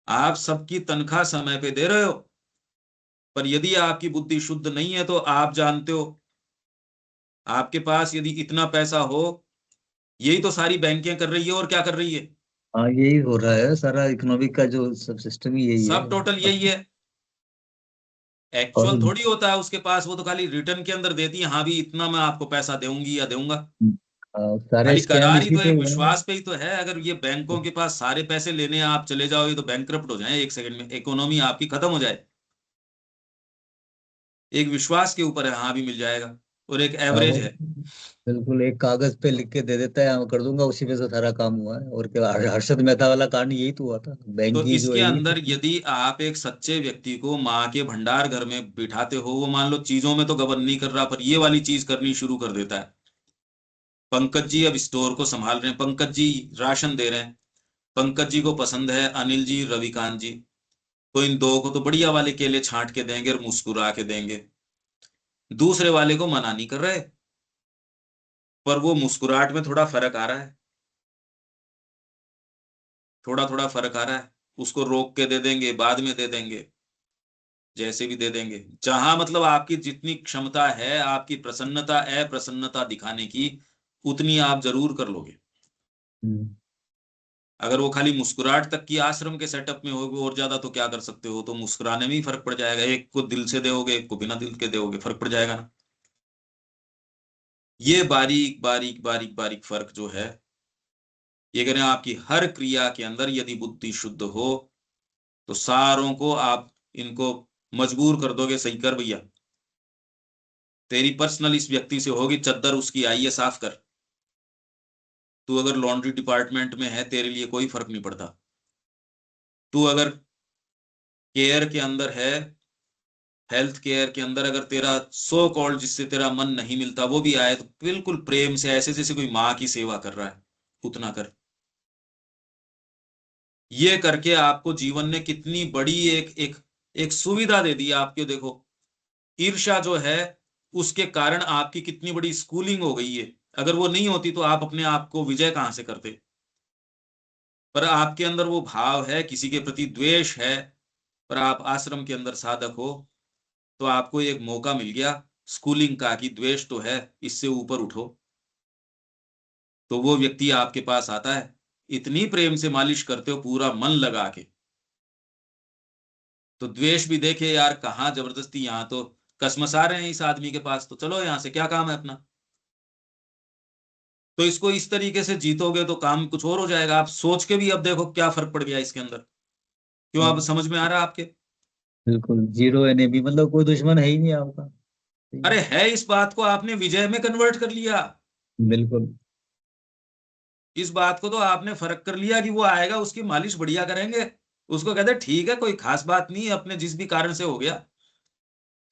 आप सबकी तनख्वाह समय पे दे रहे हो, पर यदि आपकी बुद्धि शुद्ध नहीं है तो आप जानते हो, आपके पास यदि इतना पैसा हो, यही तो सारी बैंकें कर रही है, और क्या कर रही है? हाँ, यही हो रहा है, सारा इकोनॉमिक का जो सब सिस्टम ही यही है। सब टोटल यही है। और एक्चुअल थोड़ी होता है उसके पास, वो तो खाली रिटर्न के अंदर देती है, हाँ भी इतना मैं आपको पैसा दूंगी या दूंगा। सारे खाली स्कैम करार ही इसी तो, पे एक है। विश्वास पे ही तो है। अगर ये बैंकों के पास सारे पैसे लेने आप चले जाओगे तो बैंकरप्ट हो जाए एक सेकंड में, इकोनॉमी आपकी खत्म हो जाए। एक विश्वास के ऊपर है, हाँ भी मिल जाएगा, और एक एवरेज वो है। बिल्कुल एक कागज पे लिख के दे देता है, हाँ कर दूंगा, उसी पे से सारा काम हुआ है। और क्या, हर्षद मेहता वाला कांड यही तो हुआ था, तो बैंकिंग जो इसके है ये अंदर यदि आप एक सच्चे व्यक्ति को माँ के भंडार घर में बिठाते हो, वो मान लो चीजों में तो गबन नहीं कर रहा, पर ये वाली चीज करनी शुरू कर देता है। पंकज जी अब स्टोर को संभाल रहे हैं, पंकज जी राशन दे रहे हैं, पंकज जी को पसंद है अनिल जी, रविकांत जी, तो इन दो को तो बढ़िया वाले केले छांट के देंगे और मुस्कुरा के देंगे। दूसरे वाले को मना नहीं कर रहे, पर वो मुस्कुराहट में थोड़ा फर्क आ रहा है, थोड़ा थोड़ा फर्क आ रहा है। उसको रोक के दे देंगे, बाद में दे देंगे, जैसे भी दे देंगे। जहां मतलब आपकी जितनी क्षमता है, आपकी प्रसन्नता अप्रसन्नता दिखाने की, उतनी आप जरूर कर लोगे। अगर वो खाली मुस्कुराहट तक की आश्रम के सेटअप में होगी, और ज्यादा तो क्या कर सकते हो, तो मुस्कुराने में ही फर्क पड़ जाएगा। एक को दिल से दोगे, एक को बिना दिल के दोगे, फर्क पड़ जाएगा ना। ये बारीक बारीक बारीक बारीक फर्क जो है, ये कह रहे हैं आपकी हर क्रिया के अंदर यदि बुद्धि शुद्ध हो तो सारों को आप इनको मजबूर कर दोगे, सही कर भैया, तेरी पर्सनल इस व्यक्ति से होगी, चद्दर उसकी आई है, साफ कर। तू अगर लॉन्ड्री डिपार्टमेंट में है, तेरे लिए कोई फर्क नहीं पड़ता। तू अगर केयर के अंदर है, हेल्थ केयर के अंदर अगर तेरा सो कॉल्ड जिससे तेरा मन नहीं मिलता वो भी आए, तो बिल्कुल प्रेम से, ऐसे जैसे कोई माँ की सेवा कर रहा है, उतना कर। ये करके आपको जीवन ने कितनी बड़ी एक एक एक सुविधा दे दी आपके। देखो, ईर्ष्या जो है उसके कारण आपकी कितनी बड़ी स्कूलिंग हो गई है। अगर वो नहीं होती तो आप अपने आप को विजय कहां से करते। पर आपके अंदर वो भाव है, किसी के प्रति द्वेष है, पर आप आश्रम के अंदर साधक हो, तो आपको एक मौका मिल गया स्कूलिंग का कि द्वेष तो है, इससे ऊपर उठो। तो वो व्यक्ति आपके पास आता है, इतनी प्रेम से मालिश करते हो पूरा मन लगा के, तो द्वेष भी देखे यार कहाँ जबरदस्ती, यहाँ तो कसमसा रहे हैं इस आदमी के पास, तो चलो यहां से क्या काम है अपना। तो इसको इस तरीके से जीतोगे तो काम कुछ और हो जाएगा। आप सोच के भी अब देखो क्या फर्क पड़ गया इसके अंदर। क्यों, आप समझ में आ रहा है आपके? बिल्कुल जीरो एनिमी, मतलब कोई दुश्मन है ही नहीं आपका। अरे है, इस बात को आपने विजय में कन्वर्ट कर लिया। बिल्कुल। इस बात को तो आपने फर्क कर लिया कि वो आएगा, उसकी मालिश बढ़िया करेंगे, उसको कहते ठीक है कोई खास बात नहीं, अपने जिस भी कारण से हो गया।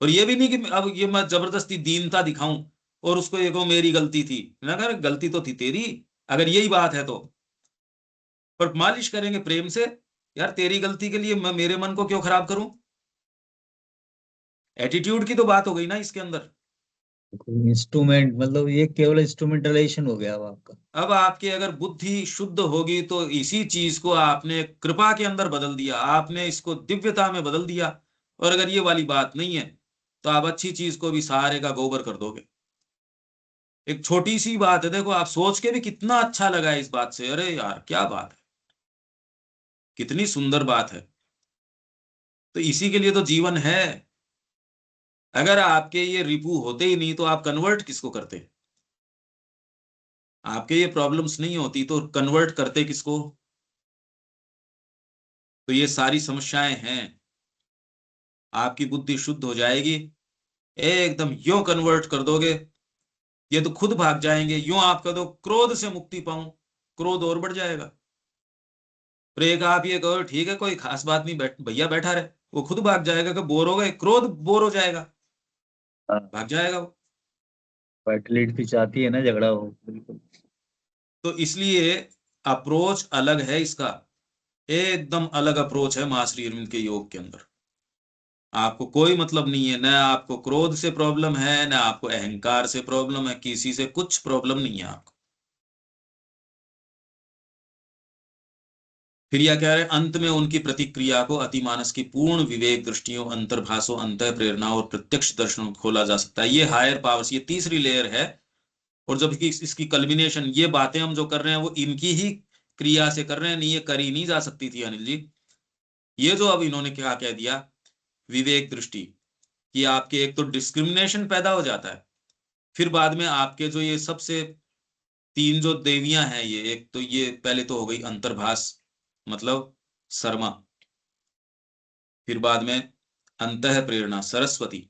और ये भी नहीं कि अब ये मैं जबरदस्ती दीनता दिखाऊं और उसको ये कहूं मेरी गलती थी। ना कर, गलती तो थी तेरी, अगर यही बात है तो। पर मालिश करेंगे प्रेम से, यार तेरी गलती के लिए मैं मेरे मन को क्यों खराब करूं। एटीट्यूड की तो बात हो गई ना इसके अंदर। इंस्ट्रूमेंट, मतलब ये केवल इंस्ट्रूमेंटलाइजेशन हो गया अब आपका। अब आपकी अगर बुद्धि शुद्ध होगी तो इसी चीज को आपने कृपा के अंदर बदल दिया, आपने इसको दिव्यता में बदल दिया। और अगर ये वाली बात नहीं है तो आप अच्छी चीज को भी सारे का गोबर कर दोगे। एक छोटी सी बात है, देखो आप सोच के भी कितना अच्छा लगा है इस बात से, अरे यार क्या बात है, कितनी सुंदर बात है। तो इसी के लिए तो जीवन है। अगर आपके ये रिपू होते ही नहीं तो आप कन्वर्ट किसको करते। आपके ये प्रॉब्लम्स नहीं होती तो कन्वर्ट करते किसको। तो ये सारी समस्याएं हैं। आपकी बुद्धि शुद्ध हो जाएगी, एकदम यूं कन्वर्ट कर दोगे, ये तो खुद भाग जाएंगे। यूं आप कह दो क्रोध से मुक्ति पाऊं, क्रोध और बढ़ जाएगा। और एक आप ये कहो ठीक है कोई खास बात नहीं, भैया बैठा रहे, वो खुद भाग जाएगा कि बोर हो गए, क्रोध बोर हो जाएगा, हाँ, भाग जाएगा वो। फर्टिलिटी चाहती है ना झगड़ा हो। बिल्कुल। तो इसलिए अप्रोच अलग है इसका, एकदम अलग अप्रोच है मां श्री अरविंद के योग के अंदर। आपको कोई मतलब नहीं है, न आपको क्रोध से प्रॉब्लम है, न आपको अहंकार से प्रॉब्लम है, किसी से कुछ प्रॉब्लम नहीं है आपको। फिर यह कह रहे हैं अंत में उनकी प्रतिक्रिया को अतिमानस की पूर्ण विवेक दृष्टियों, अंतर्भाषों, अंतः प्रेरणा और प्रत्यक्ष दर्शनों खोला जा सकता है। ये हायर पावर्स, ये तीसरी लेयर है। और जब इसकी कल्बिनेशन, ये बातें हम जो कर रहे हैं वो इनकी ही क्रिया से कर रहे हैं, नहीं ये करी नहीं जा सकती थी अनिल जी। ये जो अब इन्होंने क्या कह दिया, विवेक दृष्टि, कि आपके एक तो डिस्क्रिमिनेशन पैदा हो जाता है। फिर बाद में आपके जो ये सबसे तीन जो देवियां हैं, ये एक तो ये पहले तो हो गई अंतर्भास मतलब शर्मा, फिर बाद में अंतः प्रेरणा सरस्वती,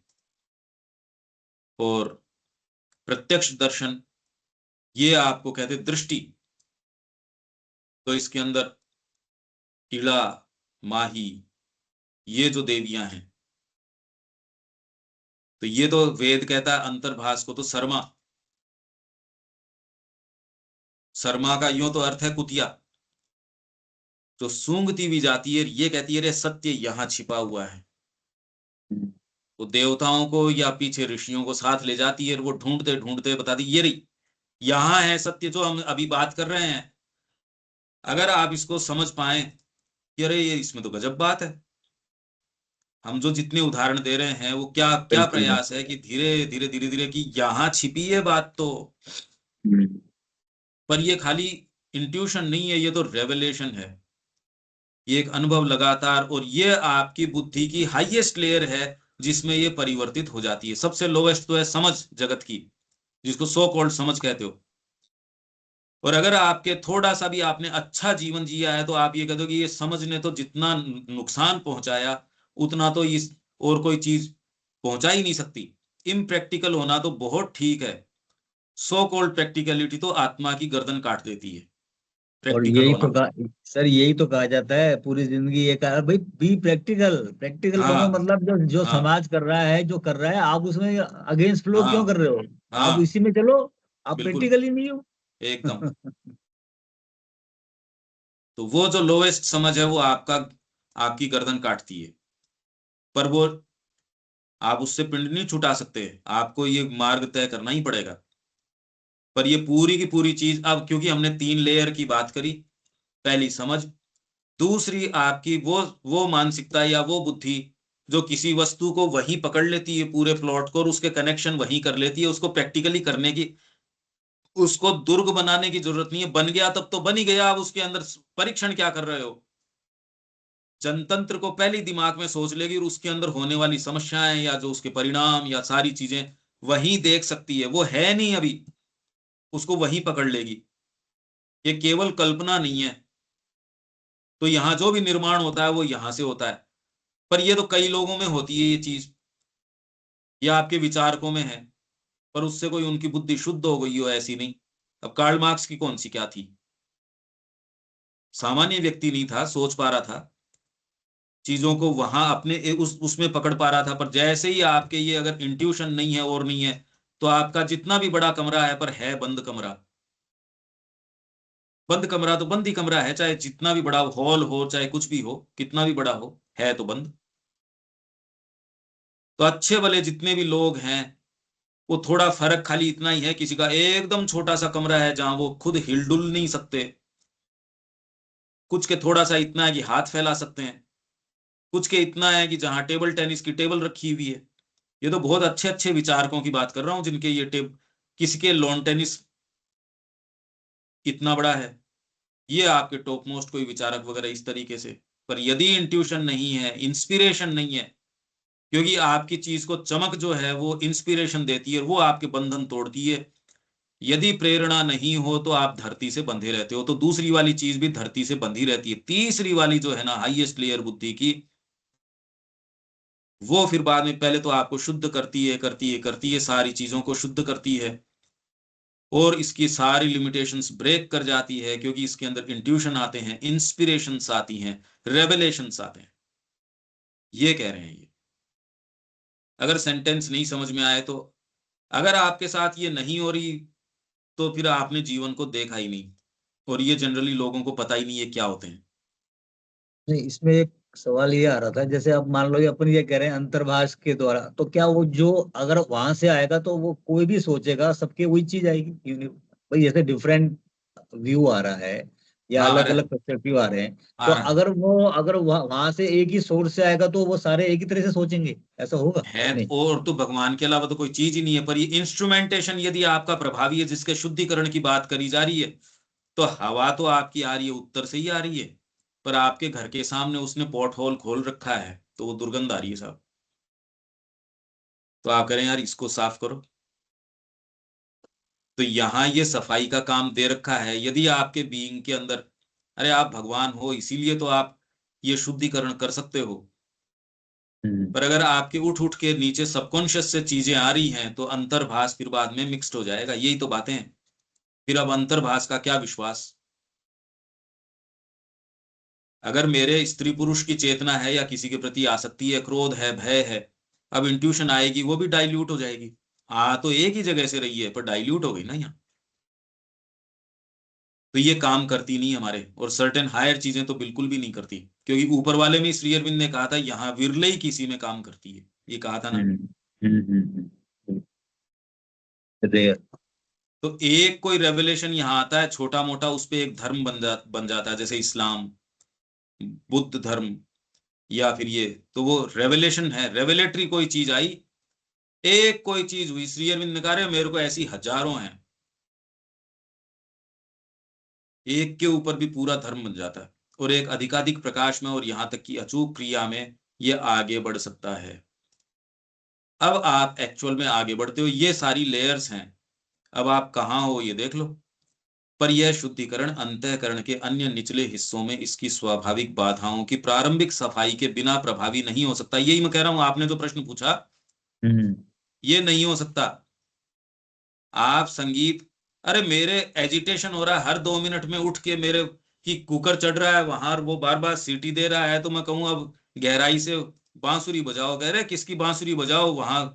और प्रत्यक्ष दर्शन ये आपको कहते दृष्टि। तो इसके अंदर इड़ा, माही, ये जो देवियां हैं, तो ये तो वेद कहता है अंतर्भास को तो शर्मा, शर्मा का यूं तो अर्थ है कुतिया। तो सूंघती भी जाती है, ये कहती है रे सत्य यहाँ छिपा हुआ है। वो देवताओं को या पीछे ऋषियों को साथ ले जाती है, वो ढूंढते ढूंढते बताती ये रही, यहाँ है सत्य जो हम अभी बात कर रहे हैं। अगर आप इसको समझ पाए कि अरे ये इसमें तो गजब बात है, हम जो जितने उदाहरण दे रहे हैं वो क्या क्या बिल्कुल। प्रयास है कि धीरे धीरे धीरे धीरे कि यहाँ छिपी है बात तो। हम्म। पर ये खाली इंट्यूशन नहीं है, ये तो रेवलेशन है, ये एक अनुभव लगातार। और ये आपकी बुद्धि की हाईएस्ट लेयर है जिसमें ये परिवर्तित हो जाती है। सबसे लोएस्ट तो है समझ जगत की, जिसको सो कॉल्ड समझ कहते हो। और अगर आपके थोड़ा सा भी आपने अच्छा जीवन जिया है तो आप ये कह दो कि ये समझ ने तो जितना नुकसान पहुंचाया उतना तो इस और कोई चीज पहुंचा ही नहीं सकती। इम्प्रैक्टिकल होना तो बहुत ठीक है, सो कॉल्ड प्रैक्टिकलिटी तो आत्मा की गर्दन काट देती है, और प्रैक्टिकल यही होना। तो कहा सर, यही तो कहा जाता है पूरी जिंदगी ये कहा भाई, बी प्रैक्टिकल, प्रैक्टिकल बनो। हाँ मतलब जो जो हाँ समाज कर रहा है, जो कर रहा है, आप उसमें अगेंस्ट फ्लो क्यों हाँ कर रहे हो? आप हाँ, इसी में चलो, आप बिल्कुल प्रैक्टिकल ही नहीं हो। एकदम। तो वो जो लोएस्ट समझ है वो आपका आपकी गर्दन काटती है। पर वो आप उससे पिंड नहीं छुटा सकते, आपको ये मार्ग तय करना ही पड़ेगा। पर ये पूरी की पूरी चीज, अब क्योंकि हमने 3 लेयर की बात करी, पहली समझ, दूसरी आपकी वो मानसिकता या वो बुद्धि जो किसी वस्तु को वहीं पकड़ लेती है, पूरे प्लॉट को, और उसके कनेक्शन वहीं कर लेती है, उसको प्रैक्टिकली करने की, उसको दुर्ग बनाने की जरूरत नहीं है। बन गया तब तो बन ही गया, अब उसके अंदर परीक्षण क्या कर रहे हो? जनतंत्र को पहले दिमाग में सोच लेगी और उसके अंदर होने वाली समस्याएं या जो उसके परिणाम या सारी चीजें वहीं देख सकती है। वो है नहीं अभी, उसको वहीं पकड़ लेगी। ये केवल कल्पना नहीं है। तो यहां जो भी निर्माण होता है वो यहां से होता है। पर ये तो कई लोगों में होती है ये चीज, या आपके विचारकों में है, पर उससे कोई उनकी बुद्धि शुद्ध हो गई हो, ऐसी नहीं। अब कार्ल मार्क्स की कौन सी क्या थी? सामान्य व्यक्ति नहीं था, सोच पा रहा था चीजों को, वहां अपने उसमें पकड़ पा रहा था। पर जैसे ही आपके ये अगर इंट्यूशन नहीं है और नहीं है, तो आपका जितना भी बड़ा कमरा है पर है बंद कमरा। बंद कमरा तो बंद ही कमरा है, चाहे जितना भी बड़ा हॉल हो, चाहे कुछ भी हो, कितना भी बड़ा हो, है तो बंद। तो अच्छे भले जितने भी लोग हैं, वो थोड़ा फर्क खाली इतना ही है, किसी का एकदम छोटा सा कमरा है जहां वो खुद हिलडुल नहीं सकते, कुछ के थोड़ा सा इतना है कि हाथ फैला सकते हैं, कुछ के इतना है कि जहां टेबल टेनिस की टेबल रखी हुई है। ये तो बहुत अच्छे अच्छे विचारकों की बात कर रहा हूं, जिनके ये किसी के लॉन टेनिस कितना बड़ा है, ये आपके टॉप मोस्ट कोई विचारक वगैरह इस तरीके से। पर यदि इंट्यूशन नहीं है, इंस्पिरेशन नहीं है, क्योंकि आपकी चीज को चमक जो है वो इंस्पिरेशन देती है और वो आपके बंधन तोड़ती है। यदि प्रेरणा नहीं हो तो आप धरती से बंधे रहते हो, तो दूसरी वाली चीज भी धरती से बंधी रहती है। तीसरी वाली जो है ना, हाईएस्ट लेयर बुद्धि की, वो फिर बाद में पहले तो आपको शुद्ध करती है, सारी चीजों को शुद्ध करती है, और इसकी सारी लिमिटेशंस ब्रेक कर जाती है, क्योंकि इसके अंदर इंट्यूशन आते हैं, इंस्पिरेशंस आती हैं, रेवलेशंस आते हैं। ये कह रहे हैं ये। अगर सेंटेंस नहीं समझ में आए तो, अगर आपके साथ ये नहीं हो रही, तो फिर आपने जीवन को देखा ही नहीं, और ये जनरली लोगों को पता ही नहीं है क्या होते हैं। नहीं, इसमें एक सवाल ये आ रहा था, जैसे अब मान लो ये अपन ये कह रहे हैं अंतर्भाष के द्वारा, तो क्या वो जो अगर वहां से आएगा तो वो कोई भी सोचेगा सबके वही चीज आएगी? भाई जैसे डिफरेंट व्यू आ रहा है या हाँ, अलग अरे अलग पर्सपेक्टिव आ रहे हैं, आ तो रहा अगर वो अगर वहां से एक ही सोर्स से आएगा तो वो सारे एक ही तरह से सोचेंगे, ऐसा होगा? है। नहीं। और तो भगवान के अलावा तो कोई चीज ही नहीं है। पर ये इंस्ट्रूमेंटेशन यदि आपका प्रभावी है, जिसके शुद्धिकरण की बात करी जा रही है, तो हवा तो आपकी आ रही है, उत्तर से ही आ रही है, पर आपके घर के सामने उसने पॉट होल खोल रखा है, तो वो दुर्गंध आ रही है साहब। तो आप कह रहे हैं यार इसको साफ करो। तो यहाँ ये सफाई का काम दे रखा है। यदि आपके बीइंग के अंदर, अरे आप भगवान हो इसीलिए तो आप ये शुद्धिकरण कर सकते हो। हम्म। पर अगर आपके उठ उठ के नीचे सबकॉन्शियस से चीजें आ रही हैं, तो अंतर्भास फिर बाद में मिक्स्ड हो जाएगा। यही तो बातें हैं। फिर अब अंतर्भास का क्या विश्वास? अगर मेरे स्त्री पुरुष की चेतना है या किसी के प्रति आसक्ति है, क्रोध है, भय है, अब इंट्यूशन आएगी, वो भी डाइल्यूट हो जाएगी। आ तो एक ही जगह से रही है, पर डाइल्यूट हो गई ना यहाँ। तो ये काम करती नहीं हमारे, और सर्टेन हायर चीजें तो बिल्कुल भी नहीं करती, क्योंकि ऊपर वाले में श्री अरविंद ने कहा था यहाँ विरले ही किसी में काम करती है, ये कहा था ना। हम्म। रेयर। तो एक कोई रेवलेशन यहाँ आता है छोटा मोटा, उस पे एक धर्म बन जाता है, जैसे इस्लाम, बुद्ध धर्म, या फिर ये, तो वो रेवलेशन है, रेवलेटरी कोई चीज आई, एक कोई चीज हुई, श्री अरविंद ने कहा "अरे, मेरे को ऐसी हजारों हैं", एक के ऊपर भी पूरा धर्म बन जाता है, और एक अधिकाधिक प्रकाश में और यहाँ तक कि अचूक क्रिया में ये आगे बढ़ सकता है। अब आप एक्चुअल में आगे बढ़ते हो, ये सारी लेयर्स हैं। अब आप कहाँ हो ये देख लो। पर यह शुद्धिकरण अंतःकरण के अन्य निचले हिस्सों में इसकी स्वाभाविक बाधाओं की प्रारंभिक सफाई के बिना प्रभावी नहीं हो सकता। यही मैं कह रहा हूं, आपने जो प्रश्न पूछा, हम्म। ये नहीं हो सकता। आप संगीत, अरे मेरे एजिटेशन हो रहा है हर 2 मिनट में उठ के, मेरे कि कुकर चढ़ रहा है वहां, वो बार बार सीटी दे रहा है, तो मैं कहूँ अब गहराई से बांसुरी बजाओ, कह रहे किसकी बांसुरी बजाओ वहां,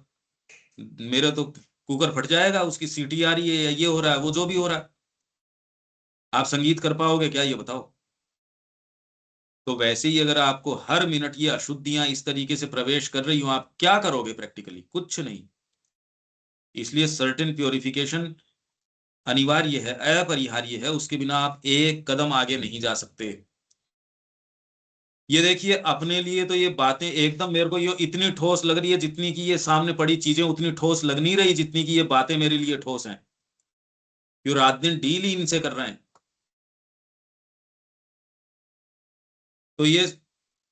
मेरे तो कुकर फट जाएगा, उसकी सीटी आ रही है या ये हो रहा है, वो जो भी हो रहा है। आप संगीत कर पाओगे क्या, ये बताओ? तो वैसे ही अगर आपको हर मिनट ये अशुद्धियां इस तरीके से प्रवेश कर रही हो, आप क्या करोगे प्रैक्टिकली? कुछ नहीं। इसलिए सर्टेन प्योरिफिकेशन अनिवार्य है, अपरिहार्य है, उसके बिना आप एक कदम आगे नहीं जा सकते। ये देखिए, अपने लिए तो ये बातें एकदम मेरे को ये इतनी ठोस लग रही है, जितनी की ये सामने पड़ी चीजें उतनी ठोस लग नहीं रही, जितनी की ये बातें मेरे लिए ठोस हैं, क्यों रात दिन डील ही इनसे कर रहे हैं। तो ये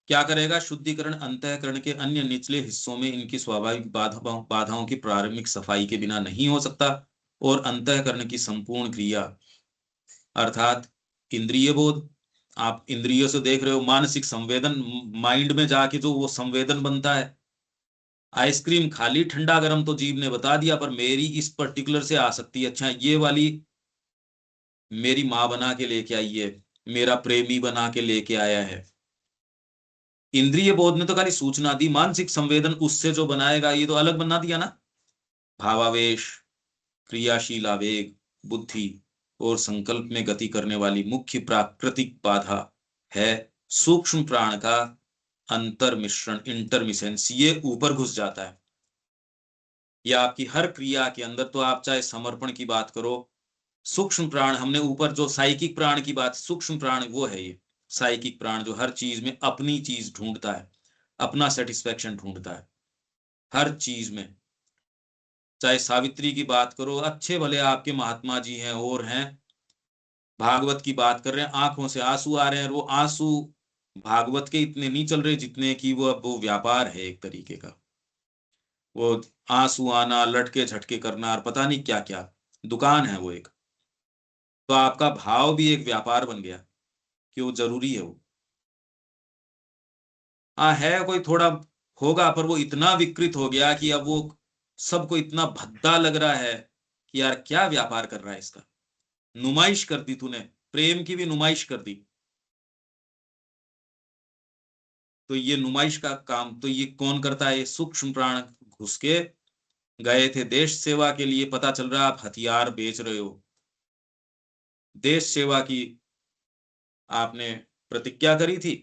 क्या करेगा? शुद्धिकरण अंतःकरण के अन्य निचले हिस्सों में इनकी स्वाभाविक बाधाओं की प्रारंभिक सफाई के बिना नहीं हो सकता, और अंतःकरण की संपूर्ण क्रिया अर्थात इंद्रिय बोध, आप इंद्रियों से देख रहे हो, मानसिक संवेदन, माइंड में जाके जो वो संवेदन बनता है। आइसक्रीम खाली ठंडा गर्म तो जीभ ने बता दिया, पर मेरी इस पर्टिकुलर से आसक्ति, अच्छा ये वाली मेरी माँ बना के लेके आई है, मेरा प्रेमी बना के लेके आया है। इंद्रिय बोध ने तो खाली सूचना दी, मानसिक संवेदन उससे जो बनाएगा ये तो अलग बना दिया ना। भावावेश, क्रियाशील आवेग, बुद्धि और संकल्प में गति करने वाली मुख्य प्राकृतिक बाधा है सूक्ष्म प्राण का अंतर मिश्रण, इंटरमिसेंस। ये ऊपर घुस जाता है, या आपकी हर क्रिया के अंदर, तो आप चाहे समर्पण की बात करो, सूक्ष्म प्राण, हमने ऊपर जो साइकिक प्राण की बात, सूक्ष्म प्राण वो है ये साइकिक प्राण, जो हर चीज में अपनी चीज ढूंढता है, अपना सेटिस्फेक्शन ढूंढता है हर चीज में। चाहे सावित्री की बात करो, अच्छे भले आपके महात्मा जी हैं और हैं, भागवत की बात कर रहे हैं, आंखों से आंसू आ रहे हैं, वो आंसू भागवत के इतने नहीं चल रहे जितने कि वो अब वो व्यापार है एक तरीके का, वो आंसू आना, लटके झटके करना और पता नहीं क्या क्या, दुकान है वो एक। तो आपका भाव भी एक व्यापार बन गया, कि वो जरूरी है वो। हाँ है, कोई थोड़ा होगा, पर वो इतना विकृत हो गया कि अब वो सबको इतना भद्दा लग रहा है कि यार क्या व्यापार कर रहा है इसका। नुमाइश कर दी तूने, प्रेम की भी नुमाइश कर दी। तो ये नुमाइश का काम तो ये कौन करता है? ये सूक्ष्म प्राण घुस के गए थे देश सेवा के लिए, पता चल रहा है आप हथियार बेच रहे हो। देश सेवा की आपने प्रतिज्ञा करी थी,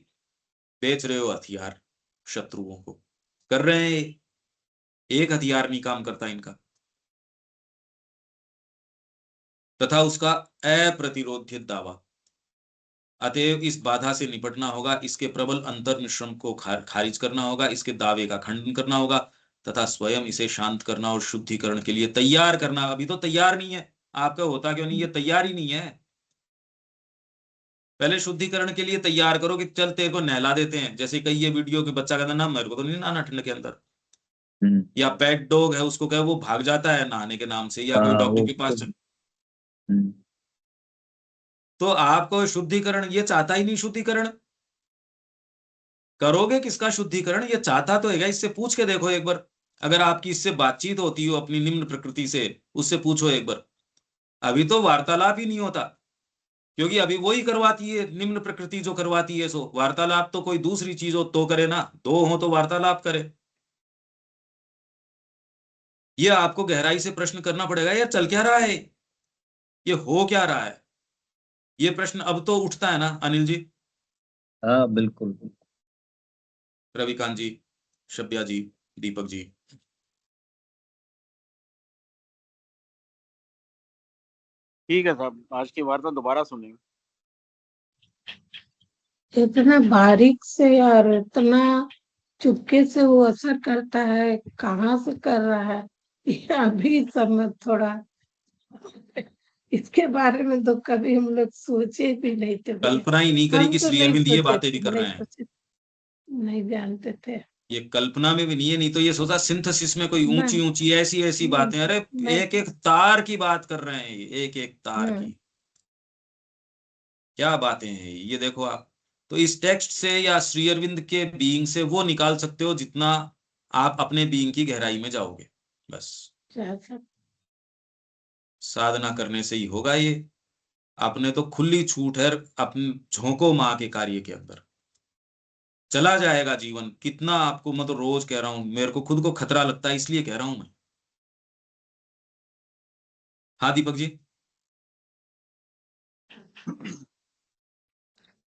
बेच रहे हो हथियार शत्रुओं को। कर रहे हैं, एक हथियार नहीं काम करता इनका। तथा उसका अप्रतिरोध्य दावा, अतएव इस बाधा से निपटना होगा, इसके प्रबल अंतर मिश्रण को खारिज करना होगा, इसके दावे का खंडन करना होगा, तथा स्वयं इसे शांत करना और शुद्धिकरण के लिए तैयार करना। अभी तो तैयार नहीं है, आपका होता क्यों नहीं? ये तैयार ही नहीं है। पहले शुद्धिकरण के लिए तैयार करो, कि चल तेरे को नहला देते हैं, जैसे कई ये वीडियो के बच्चा कहता ना मेरे को तो नहीं नहाना ठंड के अंदर, या पेट डॉग है उसको कहे वो भाग जाता है नहाने के नाम से, या कोई हाँ डॉक्टर वो के पास चल। हम्म, तो आपको शुद्धिकरण ये चाहता ही नहीं, शुद्धिकरण करोगे किसका शुद्धिकरण? ये चाहता तो है, इससे पूछ के देखो एक बार, अगर आपकी इससे बातचीत होती हो अपनी निम्न प्रकृति से, उससे पूछो एक बार। अभी तो वार्तालाप ही नहीं होता, क्योंकि अभी वही करवाती है निम्न प्रकृति, जो करवाती है। सो वार्तालाप तो कोई दूसरी चीज हो तो करे ना, दो हो तो वार्तालाप करे। ये आपको गहराई से प्रश्न करना पड़ेगा, यार चल क्या रहा है, ये हो क्या रहा है? ये प्रश्न अब तो उठता है ना अनिल जी? हाँ बिल्कुल बिल्कुल। रविकांत जी, शब्या जी, दीपक जी। ठीक है साहब, आज की वार्ता दोबारा सुनेंगे। इतना बारीक से और इतना चुपके से वो असर करता है, कहाँ से कर रहा है ये अभी समझ थोड़ा इसके बारे में तो कभी हम लोग सोचे भी नहीं थे भैया। कल्पना ही नहीं करी हम कि तो श्री नहीं अरविंद ये सोचे बातें भी थे, कर नहीं रहे हैं। सोचे, नहीं जानते थे। ये कल्पना में भी नहीं है, नहीं तो ये सोचा सिंथेसिस में कोई ऊंची नहीं ऊंची ऐसी ऐसी नहीं बातें, अरे नहीं एक एक तार की बात कर रहे हैं, ये एक एक तार की क्या बातें हैं ये देखो आप। तो इस टेक्स्ट से या श्री अरविंद के बीइंग से वो निकाल सकते हो जितना आप अपने बीइंग की गहराई में जाओगे, बस। सब साधना करने से ही होगा ये। अपने तो खुली छूट है, अपने झोंको माँ के कार्य के अंदर चला जाएगा जीवन। कितना आपको, मैं तो रोज कह रहा हूं, मेरे को खुद को खतरा लगता है, इसलिए कह रहा हूं मैं। हाँ दीपक जी।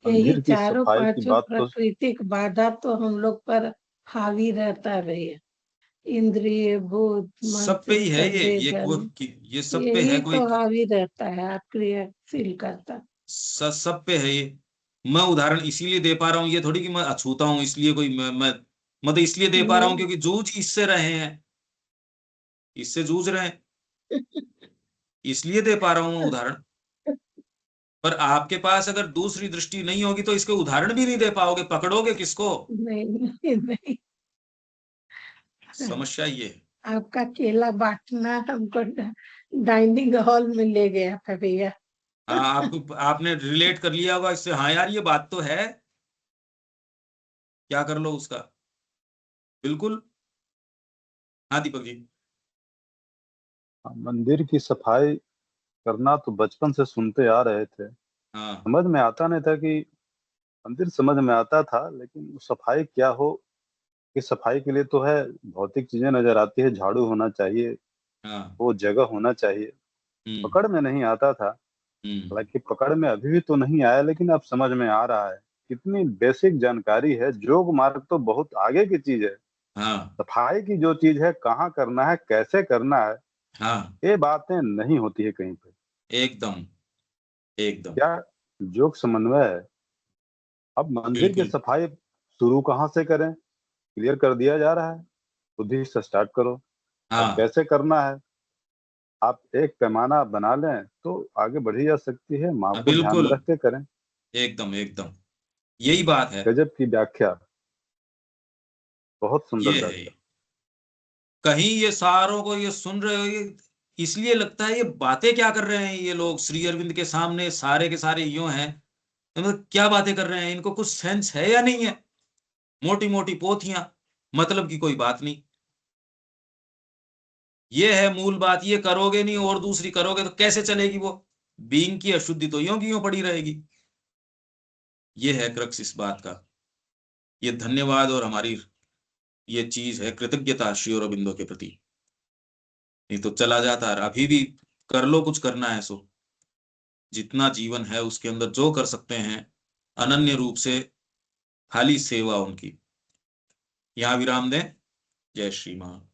यही मंदिर की चारों सफाई की पांचों बात तो प्राकृतिक बाधा तो हम लोग पर हावी रहता भैया। इंद्रिय, भूत, सब पे ही है ये संवेदन, ये सब पे है यही कोई तो हावी रहता है, आप क्रियाशील करता। सब पे है ये। मैं उदाहरण इसीलिए दे पा रहा हूँ, ये थोड़ी कि मैं अछूता हूँ इसलिए कोई मैं तो इसलिए दे पा रहा हूँ नहीं। क्योंकि जूझ इससे रहे हैं, इससे जूझ रहे हैं, इसलिए दे पा रहा हूँ मैं उदाहरण। पर आपके पास अगर दूसरी दृष्टि नहीं होगी तो इसके उदाहरण भी नहीं दे पाओगे, पकड़ोगे किसको? नहीं नहीं नहीं, समस्या ये है। आपका केला बांटना हमको डाइनिंग हॉल में ले गया था भैया। हाँ, आपको आपने रिलेट कर लिया होगा इससे, हाँ यार ये बात तो है, क्या कर लो उसका। बिल्कुल। हाँ दीपक जी। मंदिर की सफाई करना तो बचपन से सुनते आ रहे थे, हाँ समझ में आता नहीं था कि मंदिर समझ में आता था, लेकिन सफाई क्या हो, कि सफाई के लिए तो है भौतिक चीजें नजर आती है, झाड़ू होना चाहिए, हाँ। वो जगह होना चाहिए, हम्म पकड़ में नहीं आता था। हम्म। हालांकि पकड़ में अभी भी तो नहीं आया, लेकिन अब समझ में आ रहा है। कितनी बेसिक जानकारी है, योग मार्ग तो बहुत आगे की चीज है। हाँ सफाई की जो चीज है, कहाँ करना है, कैसे करना है, हाँ। ये बातें नहीं होती है कहीं पे। एकदम एकदम। क्या योग समन्वय है। अब मंदिर की बिल्कुल। सफाई शुरू कहाँ से करें, क्लियर कर दिया जा रहा है, बुद्धि से स्टार्ट करो। अब हाँ कैसे करना है, आप एक पैमाना बना लें तो आगे बढ़ी जा सकती है, माँ को ध्यान में बिल्कुल। रख के करें। एकदम एकदम, यही बात है। गजब की व्याख्या, बहुत सुंदर ये है ये। व्याख्या। कहीं ये सारों को ये सुन रहे हो, ये इसलिए लगता है ये बातें क्या कर रहे हैं ये लोग श्री अरविंद के सामने, सारे के सारे यूं हैं, मतलब क्या बातें कर रहे हैं, इनको कुछ सेंस है या नहीं है? मोटी मोटी पोथियां, मतलब की कोई बात नहीं। ये है मूल बात, ये करोगे नहीं और दूसरी करोगे तो कैसे चलेगी वो? बीइंग की अशुद्धि तो यूं की यूं पड़ी रहेगी। ये है क्रक्स इस बात का। ये धन्यवाद और हमारी ये चीज है कृतज्ञता श्री अरविंदो के प्रति। नहीं तो चला जाता है। अभी भी कर लो, कुछ करना है सो, जितना जीवन है उसके अंदर जो कर सकते हैं अनन्य रूप से, खाली सेवा उनकी। यहां विराम दें। जय श्री महान।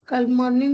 कल मॉर्निंग